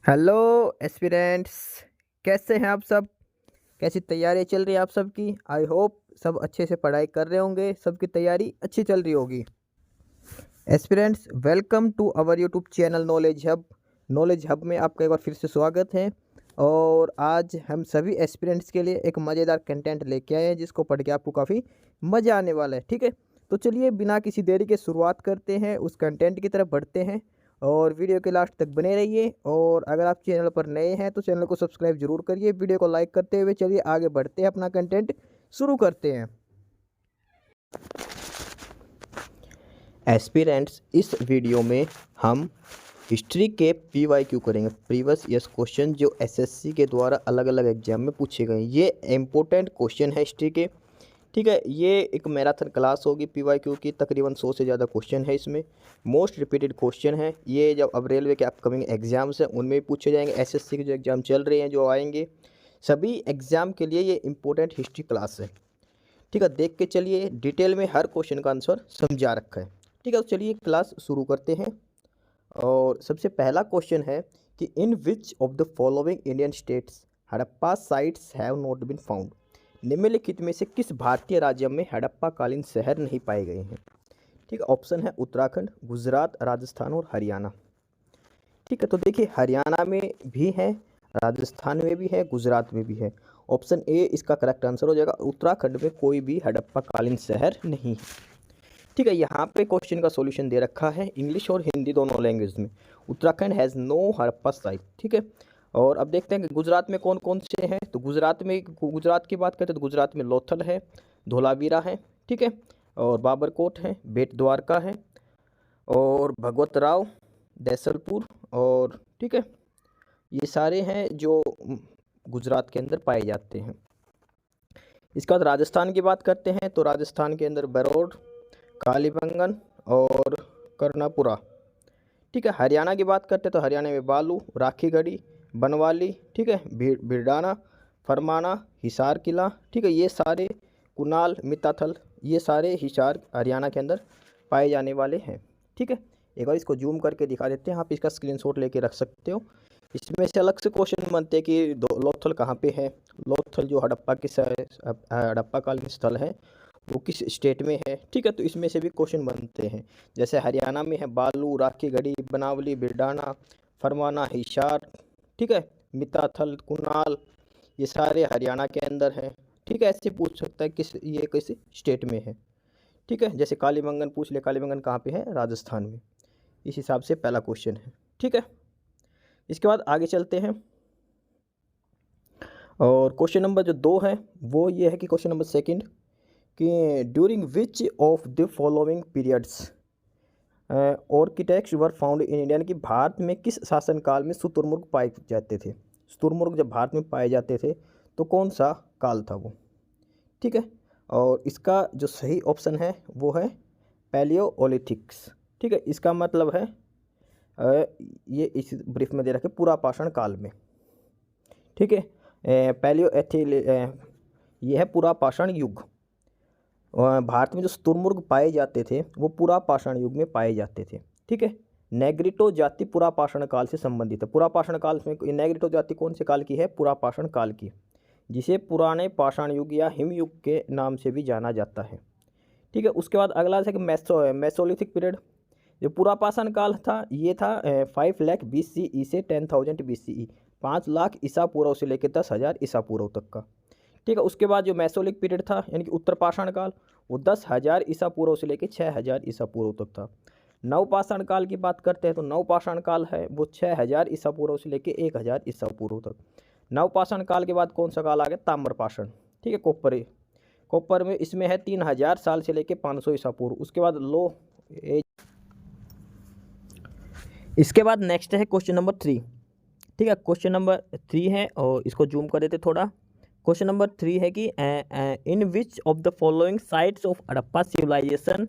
Hello aspirants. कैसे हैं आप सब? कैसी तैयारी चल रही है आप सबकी? आई होप सब अच्छे से पढ़ाई कर रहे होंगे, सबकी तैयारी अच्छी चल रही होगी। Aspirants, welcome to our YouTube channel knowledge hub. Knowledge hub में आपका एक बार फिर से स्वागत है। और आज हम सभी एस्पिरेंट्स के लिए एक मज़ेदार कंटेंट लेके आए हैं जिसको पढ़ के आपको काफ़ी मज़ा आने वाला है। ठीक है, तो चलिए बिना किसी देरी के शुरुआत करते हैं, उस कंटेंट की तरफ बढ़ते हैं। और वीडियो के लास्ट तक बने रहिए। और अगर आप चैनल पर नए हैं तो चैनल को सब्सक्राइब जरूर करिए। वीडियो को लाइक करते हुए चलिए आगे बढ़ते हैं, अपना कंटेंट शुरू करते हैं। एस्पिरेंट्स, इस वीडियो में हम हिस्ट्री के PYQ करेंगे, प्रीवियस ईयर्स क्वेश्चन, जो एसएससी के द्वारा अलग अलग एग्जाम में पूछे गए। ये इम्पोर्टेंट क्वेश्चन है हिस्ट्री के। ठीक है, ये एक मैराथन क्लास होगी PYQ की, तकरीबन 100 से ज़्यादा क्वेश्चन है इसमें। मोस्ट रिपीटेड क्वेश्चन है ये। जब अब रेलवे के अपकमिंग एग्जाम्स हैं उनमें भी पूछे जाएंगे। एसएससी के जो एग्ज़ाम चल रहे हैं, जो आएंगे, सभी एग्ज़ाम के लिए ये इम्पोर्टेंट हिस्ट्री क्लास है। ठीक है, देख के चलिए, डिटेल में हर क्वेश्चन का आंसर समझा रखा है। ठीक है, तो चलिए क्लास शुरू करते हैं। और सबसे पहला क्वेश्चन है कि in which of the following Indian states Harappa sites have not been found. निम्नलिखित में से किस भारतीय राज्य में हड़प्पा कालीन शहर नहीं पाए गए हैं? ठीक है, ऑप्शन है उत्तराखंड, गुजरात, राजस्थान और हरियाणा। ठीक है, तो देखिए हरियाणा में भी है, राजस्थान में भी है, गुजरात में भी है। ऑप्शन ए इसका करेक्ट आंसर हो जाएगा। उत्तराखंड में कोई भी हड़प्पा कालीन शहर नहीं है। ठीक है, यहाँ पे क्वेश्चन का सॉल्यूशन दे रखा है इंग्लिश और हिंदी दोनों लैंग्वेज में। Uttarakhand has no Harappa site. ठीक है, और अब देखते हैं कि गुजरात में कौन कौन से हैं। तो गुजरात की बात करते हैं तो गुजरात में लोथल है, धोलावीरा है, ठीक है, और बाबरकोट है, बेट द्वारका है, और भगवत राव, देसलपुर, और ठीक है, ये सारे हैं जो गुजरात के अंदर पाए जाते हैं। इसके बाद राजस्थान की बात करते हैं तो राजस्थान के अंदर बरौर, कालीबंगन और कर्णापुरा। ठीक है, हरियाणा की बात करते हैं तो हरियाणा में बालू, राखीगढ़ी, बनवाली, ठीक है, भिड़ाना, फरमाना, हिसार किला, ठीक है, ये सारे, कुनाल, मिताथल, ये सारे हिसार हरियाणा के अंदर पाए जाने वाले हैं। ठीक है, एक बार इसको जूम करके दिखा देते हैं, आप इसका स्क्रीनशॉट लेके रख सकते हो। इसमें से अलग से क्वेश्चन बनते हैं कि लोथल कहाँ पे है। लोथल जो हड़प्पा कालीन स्थल है वो किस स्टेट में है। ठीक है, तो इसमें से भी क्वेश्चन बनते हैं। जैसे हरियाणा में है बालू, राखीगढ़ी, बनावली, बिरडाना, फरमाना, हिसार, ठीक है, मिताथल, कुनाल, ये सारे हरियाणा के अंदर हैं। ठीक है, ऐसे पूछ सकता है ये किस स्टेट में है। ठीक है, जैसे कालीबंगन पूछ ले, कालीबंगन कहाँ पे है? राजस्थान में। इस हिसाब से पहला क्वेश्चन है। ठीक है, इसके बाद आगे चलते हैं। और क्वेश्चन नंबर जो 2 है वो ये है कि क्वेश्चन नंबर सेकंड कि during which of the following periods architects were found in India, कि भारत में किस शासनकाल में शुतुरमुर्ग पाए जाते थे। शुतुरमुर्ग जब भारत में पाए जाते थे तो कौन सा काल था वो? ठीक है, और इसका जो सही ऑप्शन है वो है पैलियोलिथिक्स। ठीक है, इसका मतलब है ये इस ब्रीफ में दे रखे पूरा पाषाण काल में। ठीक है, पैलियोएथिल ये है पूरा पाषाण युग। भारत में जो शुतुरमुर्ग पाए जाते थे वो पूरा पाषाण युग में पाए जाते थे। ठीक है, नेग्रिटो जाति पूरा पाषाण काल से संबंधित है। पूरा पाषाण काल में नेग्रिटो जाति कौन से काल की है? पूरा पाषाण काल की, जिसे पुराने पाषाण युग या हिमयुग के नाम से भी जाना जाता है। ठीक है, उसके बाद अगला है कि मेसोलिथिक पीरियड। जो पूरा पाषाण काल था ये था 5 लाख BCE से 10,000 BCE, 5 लाख ईसा पूर्व से लेकर 10,000 ईसा पूर्व तक का। ठीक है, उसके बाद जो मैसोलिक पीरियड था यानी कि उत्तर पाषाण काल, वो 10,000 ईसा पूर्व से लेकर 6,000 ईसा पूर्व तक था। नव पाषाण काल की बात करते हैं तो नव पाषाण काल है वो 6,000 ईसा पूर्व से लेकर 1,000 ईसा पूर्व तक। नव पाषाण काल के बाद कौन सा काल आ गया? ताम्र पाषाण। ठीक है, कॉपर में इसमें है 3,000 साल से लेकर 500 ईसा पूर्व। उसके बाद लो एज। इसके बाद नेक्स्ट है क्वेश्चन नंबर 3। ठीक है, क्वेश्चन नंबर 3 है और इसको जूम कर देते थोड़ा। क्वेश्चन नंबर 3 है कि in which of the following sites of Harappa civilization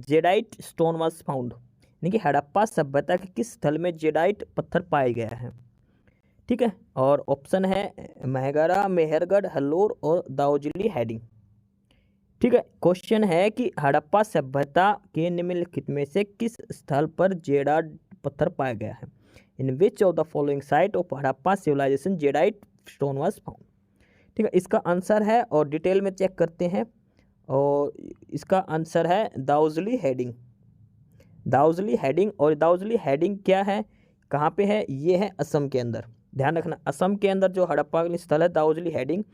jadeite stone was found, यानी कि हड़प्पा सभ्यता के किस स्थल में जेडाइट पत्थर पाया गया है। ठीक है, और ऑप्शन है महगरा, मेहरगढ़, हल्लोर और दाऊजिली हेडिंग। ठीक है, क्वेश्चन है कि हड़प्पा सभ्यता के निम्नलिखित में से किस स्थल पर पत्थर पाया गया है। In which of the following site of Harappa civilization jadeite stone was found. ठीक है, इसका आंसर है और डिटेल में चेक करते हैं, और इसका आंसर है दाउजली हेडिंग। दाउजली हेडिंग, और दाउजली हेडिंग क्या है, कहाँ पे है, ये है असम के अंदर। ध्यान रखना, असम के अंदर जो हड़प्पा स्थल है दाउजली हेडिंग,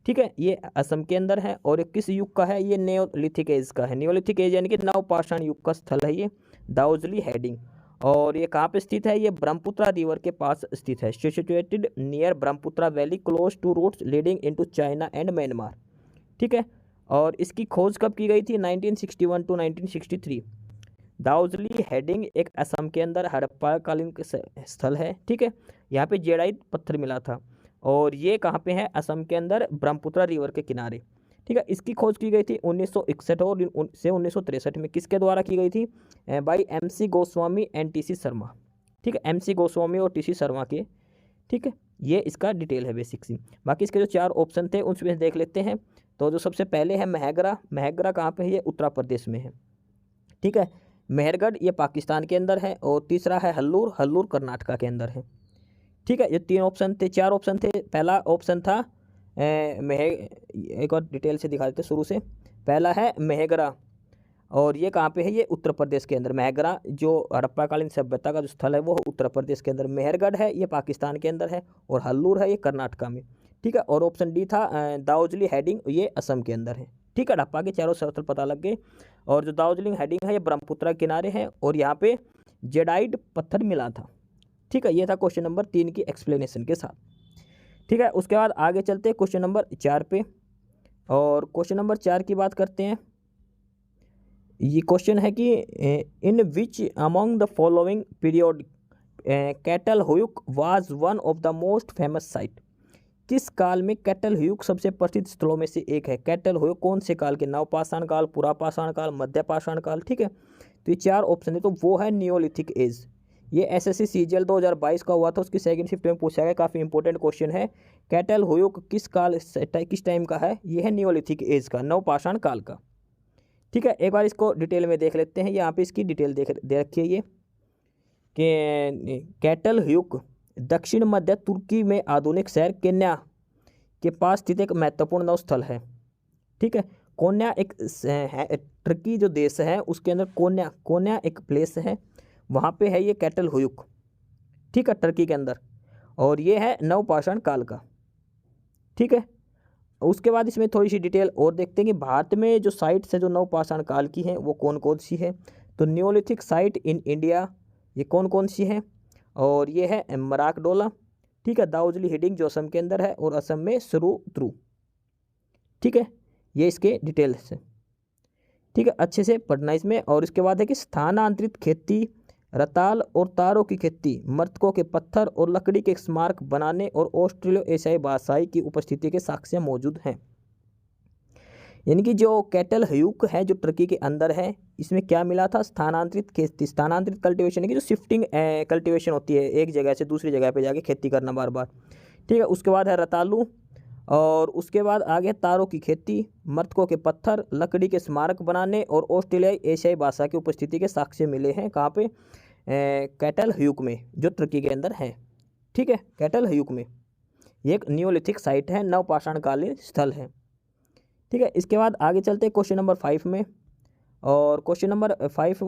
ठीक है, ये असम के अंदर है। और ये किस युग का है, ये नियोलिथिक एज का है। नियोलिथिक एज यानी कि नवपाषाण युग का स्थल है ये दाउजली हेडिंग। और ये कहाँ पे स्थित है, ये ब्रह्मपुत्रा रिवर के पास स्थित है। Situated near Brahmaputra valley close to routes leading into China and Myanmar. ठीक है, और इसकी खोज कब की गई थी, 1961 टू 1963। दाउजली हेडिंग एक असम के अंदर हड़प्पा कालीन स्थल है। ठीक है, यहाँ पे जेडाइट पत्थर मिला था, और ये कहाँ पे है, असम के अंदर ब्रह्मपुत्रा रिवर के किनारे। ठीक है, इसकी खोज की गई थी 1961 और से 1963 में। किसके द्वारा की गई थी, by MC Goswami and TC Sharma. ठीक है, MC गोस्वामी और TC शर्मा के। ठीक है, ये इसका डिटेल है बेसिक सी। बाकी इसके जो 4 ऑप्शन थे उसमें देख लेते हैं। तो जो सबसे पहले है महगरा। महगरा कहाँ पे है, ये उत्तर प्रदेश में है। ठीक है, मेहरगढ़ ये पाकिस्तान के अंदर है। और तीसरा है हल्लूर। हल्लूर कर्नाटका के अंदर है। ठीक है, ये 3 ऑप्शन थे, 4 ऑप्शन थे। पहला ऑप्शन था एक और डिटेल से दिखा देते शुरू से। पहला है मेहगरा, और ये कहाँ पे है, ये उत्तर प्रदेश के अंदर। मेहगरा जो हड़प्पाकालीन सभ्यता का जो स्थल है वो उत्तर प्रदेश के अंदर। मेहरगढ़ है ये पाकिस्तान के अंदर है, और हल्लूर है ये कर्नाटका में। ठीक है, और ऑप्शन डी था दाउजली हेडिंग, ये असम के अंदर है। ठीक है, हड़प्पा के चारों स्थल पता लग गए। और जो दाउजली हेडिंग है ये ब्रह्मपुत्रा किनारे है, और यहाँ पे जेडाइट पत्थर मिला था। ठीक है, ये था क्वेश्चन नंबर 3 की एक्सप्लेनेशन के साथ। ठीक है, उसके बाद आगे चलते हैं क्वेश्चन नंबर 4 पे। और क्वेश्चन नंबर 4 की बात करते हैं। ये क्वेश्चन है कि in which among the following period cattle hook was one of the most famous site. किस काल में कैटल हुक सबसे प्रसिद्ध स्थलों में से एक है। कैटल हुक कौन से काल के, नवपाषाण काल, पुरापाषाण काल, मध्यपाषाण काल। ठीक है, तो ये 4 ऑप्शन है, तो वो है नियोलिथिक एज। ये SSC CGL 2022 का हुआ था, उसकी सेकंड शिफ्ट में पूछा गया, काफ़ी इंपॉर्टेंट क्वेश्चन है। कैटल हुक किस काल किस टाइम का है, ये है नियोलिथिक एज का, नवपाषाण काल का। ठीक है, एक बार इसको डिटेल में देख लेते हैं। यहाँ पे इसकी डिटेल दे रखी है ये कि कैटल हुक दक्षिण मध्य तुर्की में आधुनिक शहर केन्या के पास स्थित एक महत्वपूर्ण नौ स्थल है। ठीक है, कोन्या एक तुर्की जो देश है उसके अंदर कोन्या एक प्लेस है, वहाँ पे है ये कैटल हुक। ठीक है, टर्की के अंदर, और ये है नवपाषाण काल का। ठीक है, उसके बाद इसमें थोड़ी सी डिटेल और देखते हैं कि भारत में जो साइट्स है जो नवपाषाण काल की हैं वो कौन कौन सी है। तो न्योलिथिक साइट इन इंडिया ये कौन कौन सी है, और ये है मराकडोला। ठीक है, दाउजली हेडिंग जो असम के अंदर है, और असम में सरुत्रु। ठीक है, ये इसके डिटेल्स है। ठीक है, अच्छे से पढ़ना इसमें। और इसके बाद है कि स्थानांतरित खेती, रताल और तारों की खेती, मृतकों के पत्थर और लकड़ी के स्मारक बनाने और ऑस्ट्रेलियो एशियाई भाषाई की उपस्थिति के साक्ष्य मौजूद हैं। यानी कि जो कैटल हुक है जो टर्की के अंदर है, इसमें क्या मिला था, स्थानांतरित खेती। स्थानांतरित कल्टीवेशन की जो शिफ्टिंग कल्टीवेशन होती है, एक जगह से दूसरी जगह पे जाके खेती करना बार बार। ठीक है, उसके बाद है रतालू, और उसके बाद आगे तारों की खेती, मृतकों के पत्थर, लकड़ी के स्मारक बनाने और ऑस्ट्रेलियाई एशियाई भाषा की उपस्थिति के साक्ष्य मिले हैं। कहाँ पे, कैटल हुक में जो टर्की के अंदर है। ठीक है, कैटल हुक में ये एक नियोलिथिक साइट है, नवपाषाणकालीन स्थल है। ठीक है, इसके बाद आगे चलते हैं क्वेश्चन नंबर 5 में। और क्वेश्चन नंबर 5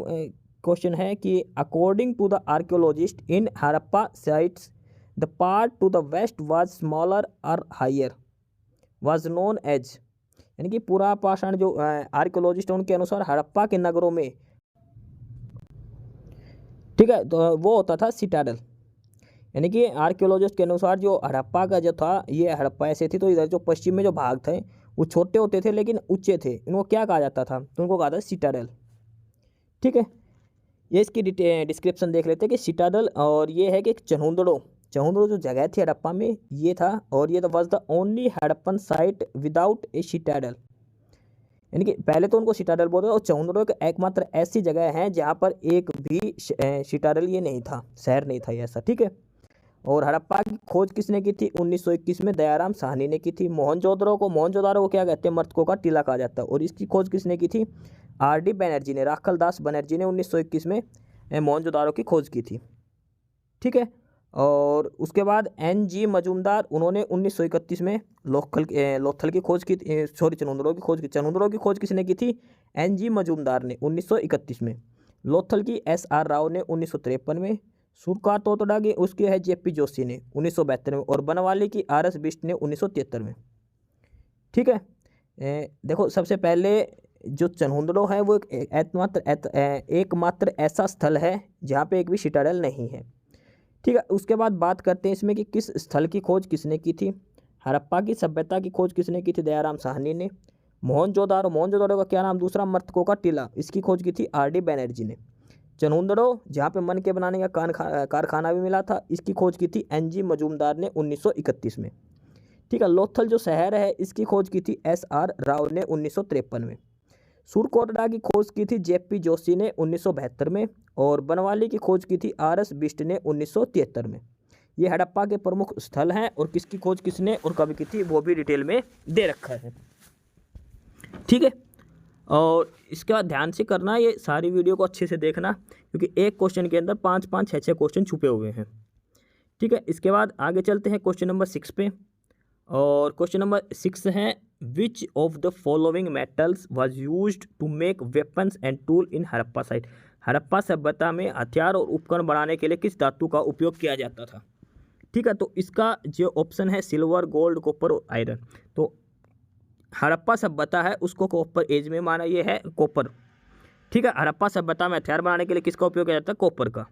क्वेश्चन है कि according to the archaeologist in Harappa sites the part to the west was smaller और हायर वाज नोन एज। यानी कि पुरापाषाण जो आर्कियोलॉजिस्ट है उनके अनुसार हड़प्पा के नगरों में, ठीक है, तो वो होता था सिटाडल। यानी कि आर्कियोलॉजिस्ट के अनुसार जो हड़प्पा का जो था, ये हड़प्पा ऐसे थी, तो इधर जो पश्चिम में जो भाग थे वो छोटे होते थे लेकिन ऊंचे थे, इनको क्या कहा जाता था, तो उनको कहा था सिटाडल। ठीक है, ये इसकी डिस्क्रिप्शन देख लेते हैं कि सिटाडल, और ये है कि चहुंदड़ो जो जगह थी हड़प्पा में ये था, और ये was the only Harappan site without A citadel. यानी कि पहले तो उनको सिटाडल बोलते थे, और चहुंदड़ो एक एकमात्र ऐसी जगह है जहाँ पर एक भी सिटाडल ये नहीं था, शहर नहीं था ये ऐसा। ठीक है, और हड़प्पा की खोज किसने की थी, 1921 में दयाराम साहनी ने की थी। मोहनजोदड़ो को क्या कहते हैं, मृतकों का टीला कहा जाता है, और इसकी खोज किसने की थी, RD बनर्जी ने, राखल दास बनर्जी ने 1921 में मोहनजोदारो की खोज की थी। ठीक है, और उसके बाद NG मजूमदार, उन्होंने 1931 में लोथल की खोज की, चनुंदड़ो की खोज की। चनुंदड़ो की खोज किसने की थी? NG मजूमदार ने 1931 में। लोथल की SR राव ने 1953 में। सुरका तोतड़ा की उसकी है JP जोशी ने 1972 में, और बनवाली की RS बिष्ट ने 1973 में। ठीक है, देखो सबसे पहले जो चनहुंदड़ो है वो एकमात्र ऐसा स्थल है जहाँ पे एक भी सिटाडेल नहीं है। ठीक है, उसके बाद बात करते हैं इसमें कि किस स्थल की खोज किसने की थी। हड़प्पा की सभ्यता की खोज किसने की थी? दयाराम साहनी ने। मोहनजोदारो का क्या नाम? दूसरा मर्तको का टीला, इसकी खोज की थी RD बैनर्जी ने। चनहुंदड़ो जहाँ पे मन के बनाने का कारखाना भी मिला था, इसकी खोज की थी NG मजूमदार ने 1931 में। ठीक है, लोथल जो शहर है इसकी खोज की थी SR राव ने 1953 में। सुरकोटड़ा की खोज की थी JP जोशी ने 1972 में, और बनवाली की खोज की थी RS बिष्ट ने 1973 में। ये हड़प्पा के प्रमुख स्थल हैं, और किसकी खोज किसने और कब की थी वो भी डिटेल में दे रखा है। ठीक है, और इसका ध्यान से करना, ये सारी वीडियो को अच्छे से देखना, क्योंकि एक क्वेश्चन के अंदर 5-5, 6-6 क्वेश्चन छुपे हुए हैं। ठीक है, इसके बाद आगे चलते हैं क्वेश्चन नंबर 6 पे, और क्वेश्चन नंबर 6 है which of the following metals was used to make weapons and tool in Harappa site. Harappa सभ्यता में हथियार और उपकरण बनाने के लिए किस धातु का उपयोग किया जाता था? ठीक है, तो इसका जो ऑप्शन है सिल्वर, गोल्ड, कॉपर और आयरन। तो हड़प्पा सभ्यता है उसको कॉपर एज में माना, ये है कॉपर। ठीक है, हड़प्पा सभ्यता में हथियार बनाने के लिए किसका उपयोग किया जाता है? कॉपर का।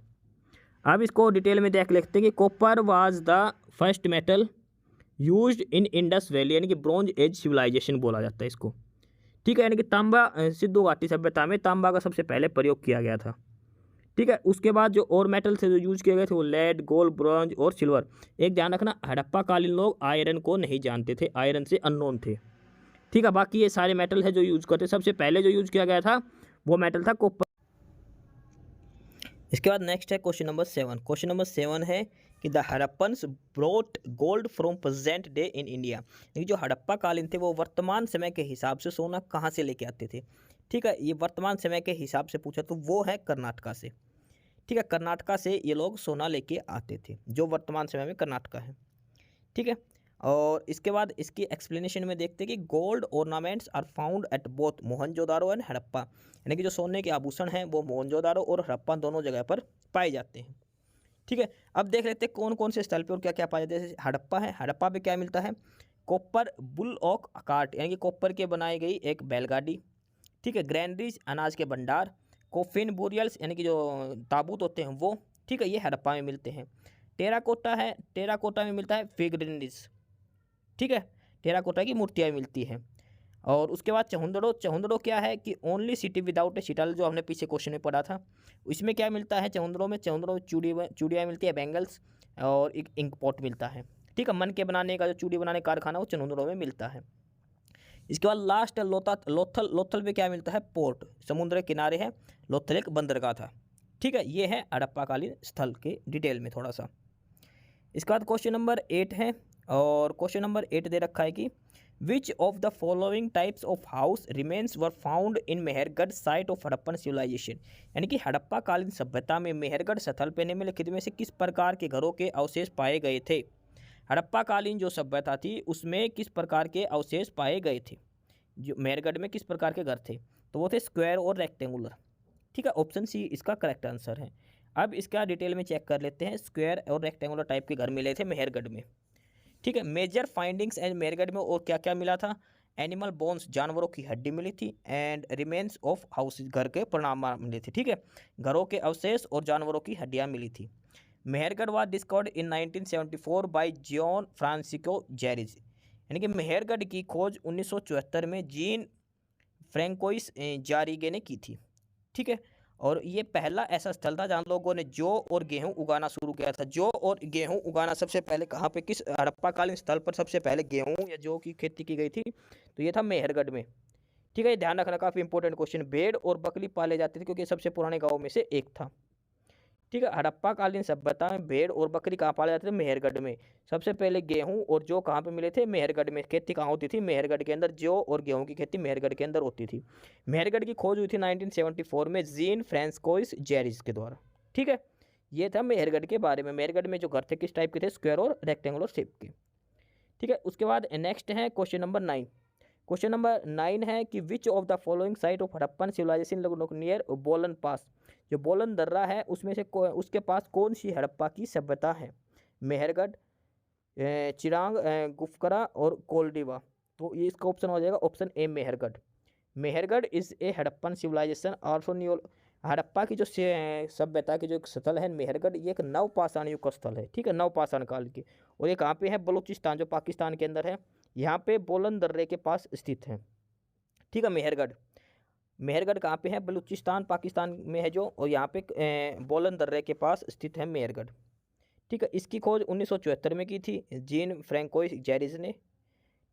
अब इसको डिटेल में देख लेते हैं कि copper was the first metal used in Indus valley, यानी कि ब्रॉन्ज एज सिविलाइजेशन बोला जाता है इसको। ठीक है, यानी कि तांबा, सिंधु घाटी सभ्यता में तांबा का सबसे पहले प्रयोग किया गया था। ठीक है, उसके बाद जो और मेटल थे जो यूज किए गए थे वो लेड, गोल्ड, ब्रॉन्ज और सिल्वर। एक ध्यान रखना, हड़प्पा कालीन लोग आयरन को नहीं जानते थे, आयरन से अननोन थे। ठीक है, बाकी ये सारे मेटल है जो यूज करते। सबसे पहले जो यूज किया गया था वो मेटल था कॉपर। इसके बाद नेक्स्ट है क्वेश्चन नंबर 7। क्वेश्चन नंबर 7 है कि the Harappans brought gold from present day in India, यानी जो हड़प्पा कालीन थे वो वर्तमान समय के हिसाब से सोना कहाँ से लेके आते थे? ठीक है, ये वर्तमान समय के हिसाब से पूछा तो वो है कर्नाटका से। ठीक है, कर्नाटका से ये लोग सोना लेके आते थे, जो वर्तमान समय में कर्नाटका है। ठीक है, और इसके बाद इसकी एक्सप्लेनेशन में देखते हैं कि gold ornaments are found at both Mohenjodaro and Harappa, यानी कि जो सोने के आभूषण हैं वो मोहनजोदारो और हड़प्पा दोनों जगह पर पाए जाते हैं। ठीक है, अब देख लेते हैं कौन कौन से स्थल पे और क्या क्या पाया जाता है। जैसे हड़प्पा है, हड़प्पा पे क्या मिलता है? कॉपर बुल ऑक कार्ट, यानी कि कॉपर के बनाई गई एक बैलगाड़ी। ठीक है, ग्रैंडरीज अनाज के भंडार, कोफिन बुरियल्स यानी कि जो ताबूत होते हैं वो। ठीक है, ये हड़प्पा में मिलते हैं। टेराकोटा है, टेराकोटा में मिलता है फिगरिंडिस। ठीक है, टेराकोटा की मूर्तियाँ मिलती हैं। और उसके बाद चहुंदड़ो, चहुंदड़ो क्या है कि ओनली सिटी विदाउट ए सिटाडेल, जो हमने पीछे क्वेश्चन में पढ़ा था। इसमें क्या मिलता है चहुंदड़ो में? चहुंदड़ो में चूड़ियाँ मिलती है, बैंगल्स, और एक इंक पॉट मिलता है। ठीक है, मन के बनाने का जो चूड़ी बनाने का कारखाना वो चहुंदड़ो में मिलता है। इसके बाद लास्ट है लोथल। लोथल पे क्या मिलता है? पोर्ट, समुद्र के किनारे है, लोथल एक बंदरगाह था। ठीक है, ये है हड़प्पाकालीन स्थल के डिटेल में थोड़ा सा। इसके बाद क्वेश्चन नंबर 8 है, और क्वेश्चन नंबर 8 दे रखा है कि which of the following types of house remains were found in Mehrgarh site of Harappan civilization, यानी कि हड़प्पा कालीन सभ्यता में मेहरगढ़ स्थल पर निम्नलिखित में से किस प्रकार के घरों के अवशेष पाए गए थे? हड़प्पा कालीन जो सभ्यता थी उसमें किस प्रकार के अवशेष पाए गए थे? जो मेहरगढ़ में किस प्रकार के घर थे? तो वो थे स्क्वायर और रेक्टेंगुलर। ठीक है, ऑप्शन सी इसका करेक्ट आंसर है। अब इसका डिटेल में चेक कर लेते हैं। स्क्वायर और रेक्टेंगुलर टाइप के घर मिले थे मेहरगढ़ में। ठीक है, मेजर फाइंडिंग्स एंड मेहरगढ़ में और क्या क्या मिला था? एनिमल बोन्स, जानवरों की हड्डी मिली थी, एंड रिमेन्स ऑफ हाउसेज, घर के परिणाम मिले थे। ठीक है, घरों के अवशेष और जानवरों की हड्डियाँ मिली थी। Mehrgarh was discovered in 1974 by John Francisco Jarrige, यानी कि मेहरगढ़ की खोज 1974 में जीन फ्रैंकोइस जारीगे ने की थी। ठीक है, और ये पहला ऐसा स्थल था जहाँ लोगों ने जौ और गेहूं उगाना शुरू किया था। जौ और गेहूं उगाना सबसे पहले कहाँ पे, किस हड़प्पाकालीन स्थल पर सबसे पहले गेहूं या जौ की खेती की गई थी? तो ये था मेहरगढ़ में। ठीक है, ध्यान रखना, काफ़ी इंपॉर्टेंट क्वेश्चन। भेड़ और बकरी पाले जाते थे क्योंकि सबसे पुराने गाँव में से एक था। ठीक है। हड़प्पा कालीन सभ्यता में भेड़ और बकरी कहाँ पाले जाते थे? मेहरगढ़ में। सबसे पहले गेहूं और जौ कहाँ पे मिले थे? मेहरगढ़ में। खेती कहाँ होती थी? मेहरगढ़ के अंदर। जौ और गेहूं की खेती मेहरगढ़ के अंदर होती थी। मेहरगढ़ की खोज हुई थी 1974 में जीन फ्रांसकोइस जेरिस के द्वारा। ठीक है, ये था मेहरगढ़ के बारे में। मेहरगढ़ में जो घर थे किस टाइप के थे? स्क्वायर और रेक्टेंगुलर शेप के। ठीक है, उसके बाद नेक्स्ट है क्वेश्चन नंबर 9। क्वेश्चन नंबर 9 है कि which of the following site of Harappan civilization near Bolan pass. जो बोलन दर्रा है उसमें से उसके पास कौन सी हड़प्पा की सभ्यता है? मेहरगढ़, चिरांग, गुफकरा और कोल्डिवा। तो ये इसका ऑप्शन हो जाएगा option A Mehrgarh. Mehrgarh is a Harappan civilization also new. Harappa की जो सभ्यता की जो एक स्थल है मेहरगढ़, ये एक नवपाषाण युग का स्थल है। ठीक है, नवपाषाण काल की। और ये कहाँ पे है? बलूचिस्तान, जो पाकिस्तान के अंदर है। यहाँ पे बोलन दर्रे के पास स्थित है। ठीक है, मेहरगढ़। मेहरगढ़ कहाँ पे है? बलूचिस्तान पाकिस्तान में है जो, और यहाँ पे बोलन दर्रे के पास स्थित है मेहरगढ़। ठीक है, इसकी खोज 1974 में की थी जीन फ्रैंकोइस जेरिस ने।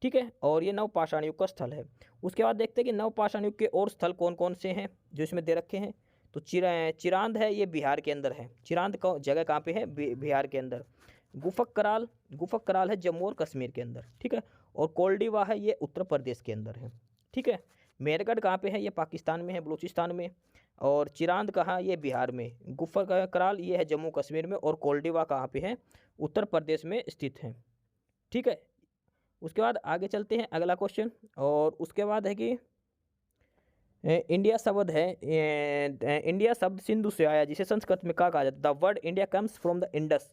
ठीक है, और ये नवपाषाण युग का स्थल है। उसके बाद देखते हैं कि नवपाषाण युग के और स्थल कौन कौन से हैं जो इसमें दे रखे हैं। तो चिरांद है, ये बिहार के अंदर है। चिरांद का जगह कहाँ पे है? बिहार के अंदर। गुफक कराल है जम्मू और कश्मीर के अंदर। ठीक है, और कोल्डिवा है, ये उत्तर प्रदेश के अंदर है। ठीक है, मेरगढ़ कहाँ पे है? ये पाकिस्तान में है, बलूचिस्तान में। और चिरांद कहाँ? ये बिहार में। गुफक कराल ये है जम्मू कश्मीर में। और कोल्डिवा कहाँ पे है? उत्तर प्रदेश में स्थित है। ठीक है, उसके बाद आगे चलते हैं अगला क्वेश्चन। और उसके बाद है कि इंडिया शब्द है, इंडिया शब्द सिंधु से आया, जिसे संस्कृत में क्या कहा जाता है? The word India comes from the Indus.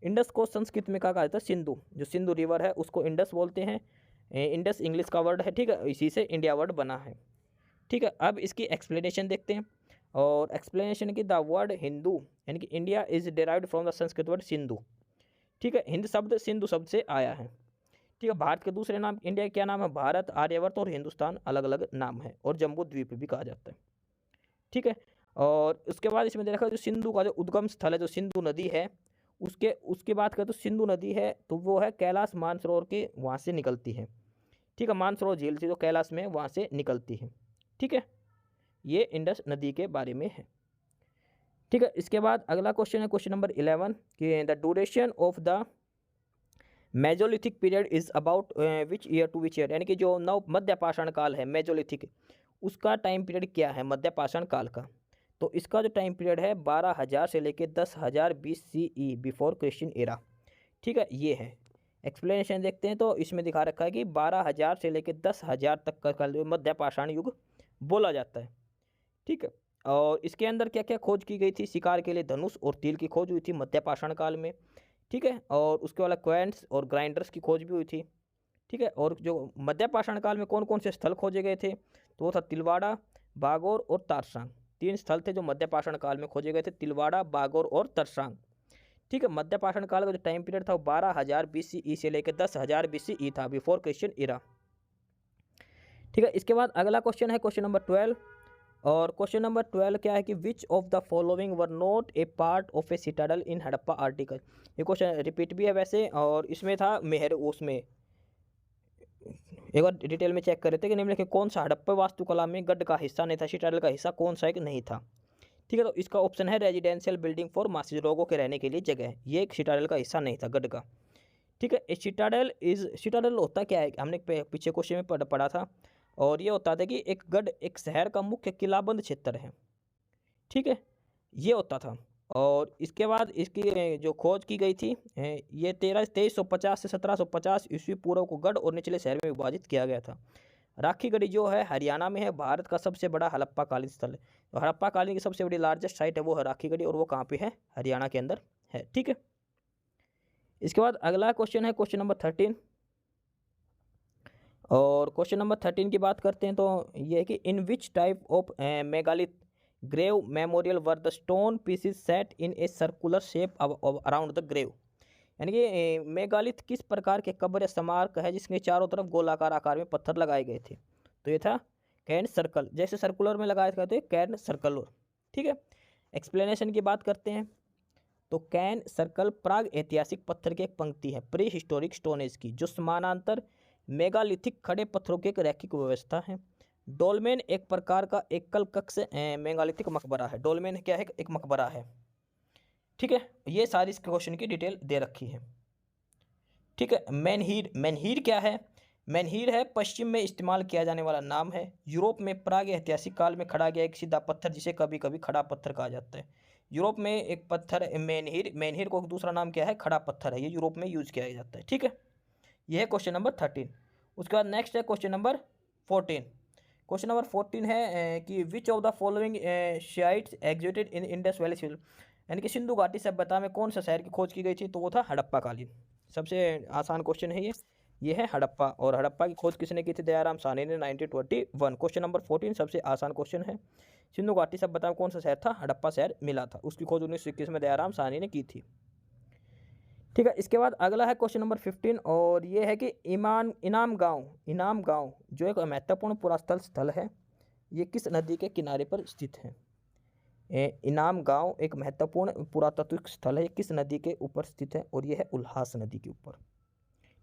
Indus को संस्कृत में क्या कहा जाता है? सिंधु। जो सिंधु रिवर है उसको इंडस बोलते हैं। इंडस इंग्लिश का वर्ड है। ठीक है, इसी से इंडिया वर्ड बना है। ठीक है, अब इसकी एक्सप्लेनेशन देखते हैं। और एक्सप्लेनेशन की द वर्ड हिंदू यानी कि India is derived from the Sanskrit word Sindhu. ठीक है, हिंद शब्द सिंधु शब्द से आया है। ठीक है, भारत के दूसरे नाम इंडिया के क्या नाम है? भारत, आर्यवर्त और हिंदुस्तान अलग अलग नाम है। और जम्बू द्वीप भी कहा जाता है। ठीक है, और उसके बाद इसमें देखा जो सिंधु का जो उद्गम स्थल है, जो सिंधु नदी है, उसके बात करें तो सिंधु नदी है तो वो है कैलाश मानसरोवर के वहाँ से निकलती है। ठीक है, मानसरोवर झील से जो कैलाश में वहाँ से निकलती है। ठीक है, ये इंडस नदी के बारे में है। ठीक है, इसके बाद अगला क्वेश्चन है क्वेश्चन नंबर 11 कि the duration of the Mesolithic period is about which year to which year. यानी कि जो नव मध्य पाषाण काल है मेजोलिथिक, उसका टाइम पीरियड क्या है मध्य पाषाण काल का? तो इसका जो टाइम पीरियड है 12,000 से लेकर 10,000 BCE बिफोर क्रिश्चियन एरा। ठीक है, ये है। एक्सप्लेनेशन देखते हैं तो इसमें दिखा रखा है कि 12,000 से लेकर 10,000 तक का काल मध्य पाषाण युग बोला जाता है। ठीक है, और इसके अंदर क्या क्या खोज की गई थी? शिकार के लिए धनुष और तीर की खोज हुई थी मध्य पाषाण काल में। ठीक है, और उसके वाला क्वेंट्स और ग्राइंडर्स की खोज भी हुई थी। ठीक है, और जो मध्य पाषाण काल में कौन कौन से स्थल खोजे गए थे? तो वो था तिलवाड़ा, बागोर और तारसांग। 3 स्थल थे जो मध्य पाषाण काल में खोजे गए थे, तिलवाड़ा, बागोर और तरसांग। ठीक है, मध्य पाषाण काल का जो टाइम पीरियड था वो 12,000 BCE से लेकर 10,000 BCE था बिफोर क्रिश्चियन इरा। ठीक है, इसके बाद अगला क्वेश्चन है क्वेश्चन नंबर 12। और क्वेश्चन नंबर 12 क्या है कि which of the following were not a part of A citadel in Harappa article. ये क्वेश्चन रिपीट भी है वैसे, और इसमें था उसमें एक बार डिटेल में चेक कर रहे थे कि निम्नलिखित कौन सा हड़प्पा वास्तुकला में गढ़ का हिस्सा नहीं था, सिटाडल का हिस्सा कौन सा एक नहीं था। ठीक है, तो इसका ऑप्शन है रेजिडेंशियल बिल्डिंग फॉर मासिस, लोगों के रहने के लिए जगह। ये एक सिटाडल का हिस्सा नहीं था गढ़ का। ठीक है, सिटाडल होता क्या है? हमने पीछे क्वेश्चन में पढ़ा था। और ये होता था कि एक गढ़ एक शहर का मुख्य किलाबंद क्षेत्र है। ठीक है, ये होता था। और इसके बाद इसकी जो खोज की गई थी ये 2350 से 1750 ईस्वी पूर्व को गढ़ और निचले शहर में विभाजित किया गया था। राखी गढ़ी जो है हरियाणा में है, भारत का सबसे बड़ा हड़प्पा कालीन स्थल है। तो हड़प्पा कालीन की सबसे बड़ी लार्जेस्ट साइट है वो है राखी गढ़ी, और वो कहाँ पे है? हरियाणा के अंदर है। ठीक है, इसके बाद अगला क्वेश्चन है क्वेश्चन नंबर 13। और क्वेश्चन नंबर 13 की बात करते हैं तो ये है कि in which type of megalith grave memorial were the stone pieces set in a circular shape around the grave. यानी कि मेगालिथ किस प्रकार के कब्र या स्मारक है जिसके चारों तरफ गोलाकार आकार में पत्थर लगाए गए थे? तो ये था कैन सर्कल, जैसे सर्कुलर में लगाया गया तो कैन सर्कल। ठीक है, एक्सप्लेनेशन की बात करते हैं तो कैन सर्कल प्राग ऐतिहासिक पत्थर की एक पंक्ति है प्री हिस्टोरिक स्टोन एज की, जो समानांतर मेगालिथिक खड़े पत्थरों की एक रैखिक व्यवस्था है। डोलमेन एक प्रकार का एकल कक्ष मेगालिथिक मकबरा है। डोलमेन क्या है? एक मकबरा है। ठीक है, ये सारी इस क्वेश्चन की डिटेल दे रखी है। ठीक है, मेनहीर, मेनहीर क्या है? मेनहीर है पश्चिम में इस्तेमाल किया जाने वाला नाम है। यूरोप में प्राग ऐतिहासिक काल में खड़ा गया एक सीधा पत्थर जिसे कभी कभी खड़ा पत्थर कहा जाता है। यूरोप में एक पत्थर मेनहीर, मेनहीर को दूसरा नाम क्या है? खड़ा पत्थर है। ये यूरोप में यूज किया जाता है। ठीक है, यह है क्वेश्चन नंबर 13। उसके बाद नेक्स्ट है क्वेश्चन नंबर 14। क्वेश्चन नंबर 14 है कि which of the following sites existed in Indus valley civil, यानी कि सिंधु घाटी सभ्यता में कौन सा शहर की खोज की गई थी? तो वो था हड़प्पा कालीन। सबसे आसान क्वेश्चन है ये है हड़प्पा। और हड़प्पा की खोज किसने की थी? दयाराम साहनी ने 1921। क्वेश्चन नंबर 14 सबसे आसान क्वेश्चन है। सिंधु घाटी सभ्यता में कौन सा शहर था? हड़प्पा शहर मिला था। उसकी खोज 1921 में दयाराम साहनी ने की थी। ठीक है, इसके बाद अगला है क्वेश्चन नंबर 15 और ये है कि इनाम गांव जो एक महत्वपूर्ण पुरातत्व स्थल है, ये किस नदी के किनारे पर स्थित है? इनाम गांव एक महत्वपूर्ण पुरातात्विक स्थल है, किस नदी के ऊपर स्थित है? और ये है उल्हास नदी के ऊपर।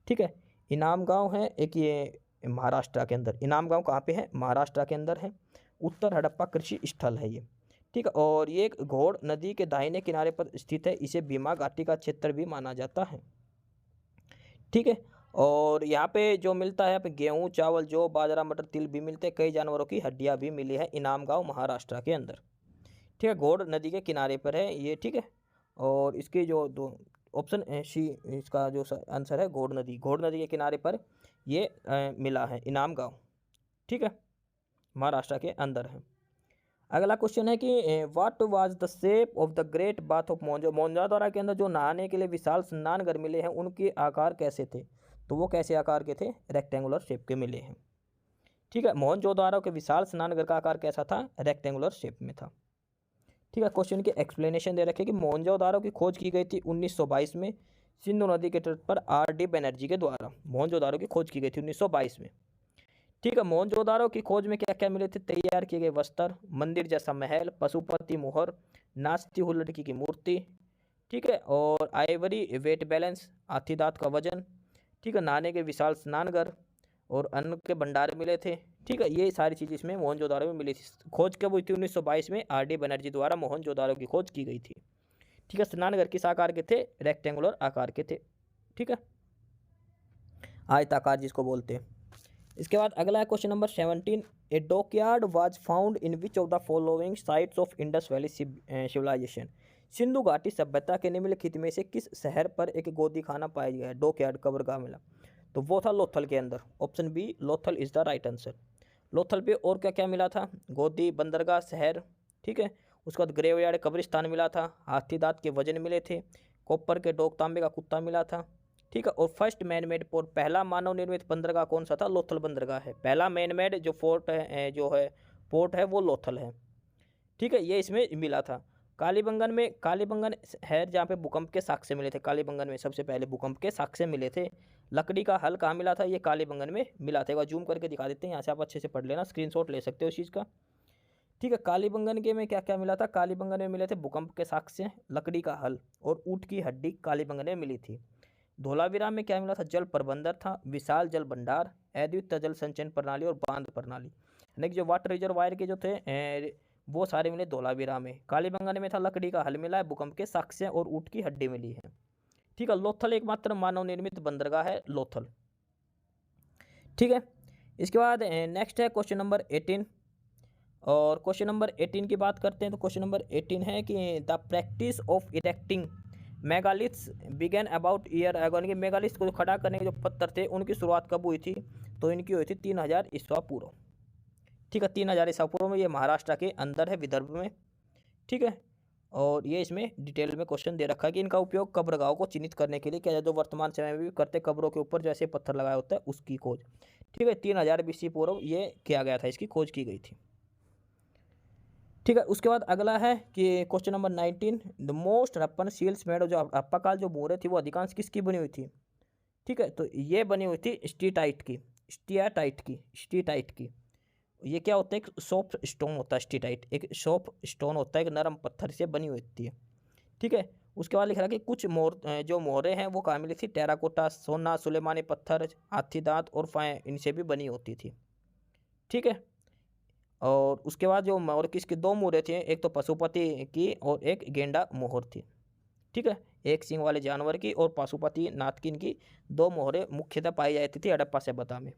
ठीक है, इनाम गांव है एक, ये महाराष्ट्र के अंदर। इनाम गांव कहाँ पे है? महाराष्ट्र के अंदर है। उत्तर हड़प्पा कृषि स्थल है ये। ठीक है, और ये एक घोड़ नदी के दाहिने किनारे पर स्थित है। इसे भीमा घाटी का क्षेत्र भी माना जाता है। ठीक है, और यहाँ पे जो मिलता है, यहाँ पे गेहूँ, चावल, जौ, बाजरा, मटर, तिल भी मिलते हैं। कई जानवरों की हड्डियाँ भी मिली है इनाम गांव महाराष्ट्र के अंदर। ठीक है, घोड़ नदी के किनारे पर है ये। ठीक है, और इसके जो दो ऑप्शन सी, इसका जो आंसर है घोड़ नदी के किनारे पर ये मिला है इनाम गांव। ठीक है, महाराष्ट्र के अंदर है। अगला क्वेश्चन है कि what was the shape of the great bath of Mohenjodaro के अंदर जो नहाने के लिए विशाल स्नानघर मिले हैं, उनके आकार कैसे थे? तो वो कैसे आकार के थे? रेक्टेंगुलर शेप के मिले हैं। ठीक है, मोहनजोदड़ो के विशाल स्नानघर का आकार कैसा था? रेक्टेंगुलर शेप में था। ठीक है, क्वेश्चन की एक्सप्लेनेशन दे रखे कि मोहनजोदड़ो की खोज की गई थी 1922 में सिंधु नदी के तट पर R.D. बनर्जी के द्वारा। मोहनजोदड़ो की खोज की गई थी 1922 में। ठीक है, मोहनजोदड़ो की खोज में क्या क्या मिले थे? तैयार किए गए वस्त्र, मंदिर जैसा महल, पशुपति मोहर, नाचती हुई लड़की की मूर्ति। ठीक है, और आइवरी वेट बैलेंस, हाथी दांत का वजन। ठीक है, नहाने के विशाल स्नानघर और अन्न के भंडार मिले थे। ठीक है, ये सारी चीज़ इसमें मोहनजोदड़ो में मिली थी। खोज कब हुई थी? 1922 में R.D. बनर्जी द्वारा मोहनजोदड़ो की खोज की गई थी। ठीक है, स्नानघर किस आकार के थे? रेक्टेंगुलर आकार के थे। ठीक है, आयताकार जिसको बोलते हैं। इसके बाद अगला है question number 17। A dockyard was found in which of the following sites of Indus valley civilization, Sindhu घाटी सभ्यता के निम्नलिखित में से किस शहर पर एक गोदी खाना पाया गया है? डॉकयार्ड कब्रगाह मिला, तो वो था लोथल के अंदर। Option B Lothal is the right answer. Lothal पे और क्या क्या मिला था? गोदी, बंदरगाह, शहर। ठीक है, उसके बाद ग्रेवयार्ड कब्रिस्तान मिला था, हाथी दांत के वजन मिले थे, कॉपर के डोक, तांबे का कुत्ता मिला था। ठीक है, और फर्स्ट मैन मेड पोर्ट, पहला मानव निर्मित बंदरगाह कौन सा था? लोथल बंदरगाह है। पहला मैन मेड जो फोर्ट है, जो है पोर्ट है, वो लोथल है। ठीक है, ये इसमें मिला था। कालीबंगन है जहाँ पे भूकंप के साक्ष्य मिले थे। कालीबंगन में सबसे पहले भूकंप के साक्ष्य मिले थे। लकड़ी का हल कहाँ मिला था? ये कालीबंगन में मिला था। एक बार जूम करके दिखा देते हैं, यहाँ से आप अच्छे से पढ़ लेना, स्क्रीनशॉट ले सकते हो इस चीज़ का। ठीक है, कालीबंगन के में क्या क्या मिला था? कालीबंगन में मिले थे भूकंप के साक्ष्य, लकड़ी का हल और ऊँट की हड्डी कालीबंगन में मिली थी। धोलावीरा में क्या मिला था? जल प्रबंधन था, विशाल जल भंडार, अद्वितीय जल संचयन प्रणाली और बांध प्रणाली, यानी कि जो वाटर रिजर्वायर के जो थे वो सारे मिले धोलावीरा में। कालीबंगन में था लकड़ी का हल मिला है, भूकंप के साक्ष्य और ऊँट की हड्डी मिली है। ठीक है, लोथल एकमात्र मानव निर्मित बंदरगाह है लोथल। ठीक है, इसके बाद नेक्स्ट है क्वेश्चन नंबर 18। और क्वेश्चन नंबर 18 की बात करते हैं तो क्वेश्चन नंबर 18 है कि the practice of erecting megaliths began about year ago, यानी कि मेगालिथ्स को जो खड़ा करने के जो पत्थर थे उनकी शुरुआत कब हुई थी? तो इनकी हुई थी 3000 ईस्वा पूर्व। ठीक है, 3000 ईस्वा पूर्व में। ये महाराष्ट्र के अंदर है, विदर्भ में। ठीक है, और ये इसमें डिटेल में क्वेश्चन दे रखा है कि इनका उपयोग कब्रगाहों को चिन्हित करने के लिए किया जाए, जो वर्तमान समय में भी करते कब्रों के ऊपर जैसे पत्थर लगाया होता है उसकी खोज। ठीक है, 3000 BC पूर्व ये किया गया था, इसकी खोज की गई थी। ठीक है, उसके बाद अगला है कि question number 19। The most Harappan seals made, जो हड़प्पा काल जो मोहरें थी वो अधिकांश किसकी बनी हुई थी? ठीक है, तो ये बनी हुई थी स्टीटाइट की। ये क्या होता है? एक सॉफ्ट स्टोन होता है स्टीटाइट, एक सॉफ्ट स्टोन होता है, एक नरम पत्थर से बनी होती है। ठीक है, उसके बाद लिख रहा है कि कुछ जो मोहरें हैं वो कहाँ मिली थी? टेराकोटा, सोना, सुलेमानी पत्थर, हाथी दांत और इनसे भी बनी होती थी। ठीक है, और उसके बाद जो मोहर किसकी? दो मोहरें थी, एक तो पशुपति की और एक गेंडा मोहर थी। ठीक है, एक सींग वाले जानवर की और पशुपति नाथ की इनकी 2 मोहरें मुख्यतः पाई जाती थी हड़प्पा सभ्यता में।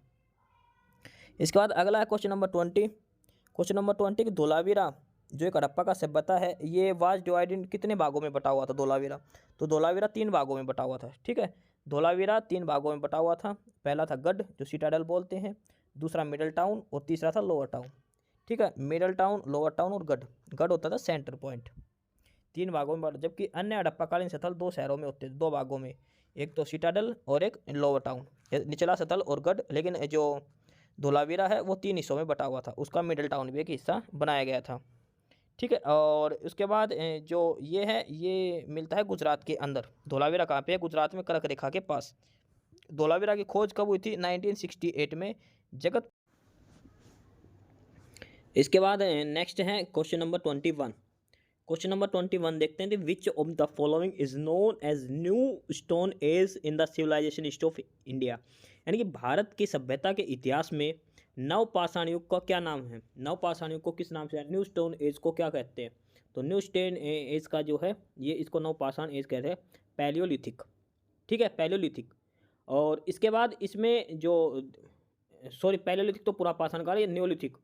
इसके बाद अगला है क्वेश्चन नंबर 20। क्वेश्चन नंबर 20 की धोलावीरा जो एक हड़प्पा का सभ्यता है, ये वाज डिवाइडेड कितने भागों में बटा हुआ था धोलावीरा? तो धोलावीरा 3 भागों में बटा हुआ था। ठीक है, धोलावीरा 3 भागों में बटा हुआ था। पहला था गढ़ जो सिटाडेल बोलते हैं, दूसरा मिडल टाउन और तीसरा था लोअर टाउन। ठीक है, मिडल टाउन, लोअर टाउन और गढ़। गढ़ होता था सेंटर पॉइंट। 3 भागों में बटा, जबकि अन्य हड़प्पाकालीन स्थल 2 शहरों में होते थे, 2 भागों में, एक तो सिटाडेल और एक लोअर टाउन, निचला स्थल और गढ़। लेकिन जो धोलावीरा है वो 3 हिस्सों में बटा हुआ था, उसका मिडल टाउन भी एक हिस्सा बनाया गया था। ठीक है, और उसके बाद जो ये है ये मिलता है गुजरात के अंदर। धोलावीरा कहाँ पे है? गुजरात में, कर्क रेखा के पास। धोलावीरा की खोज कब हुई थी? 1968 में जगत। इसके बाद नेक्स्ट है क्वेश्चन नंबर 21। क्वेश्चन नंबर 21 देखते हैं, which of the following is known as new stone age in the civilization history of India. यानी कि भारत की सभ्यता के इतिहास में नवपाषाण युग का क्या नाम है? नवपाषाण युग को किस नाम से, न्यू स्टोन एज को क्या कहते हैं? तो न्यू स्टोन एज का जो है ये, इसको नवपाषाण एज कहते हैं, पैलियोलिथिक। ठीक है, पैलियोलिथिक। और इसके बाद इसमें जो, सॉरी, पैलियोलिथिक तो पुरा पाषाण काल, ये न्योलिथिक,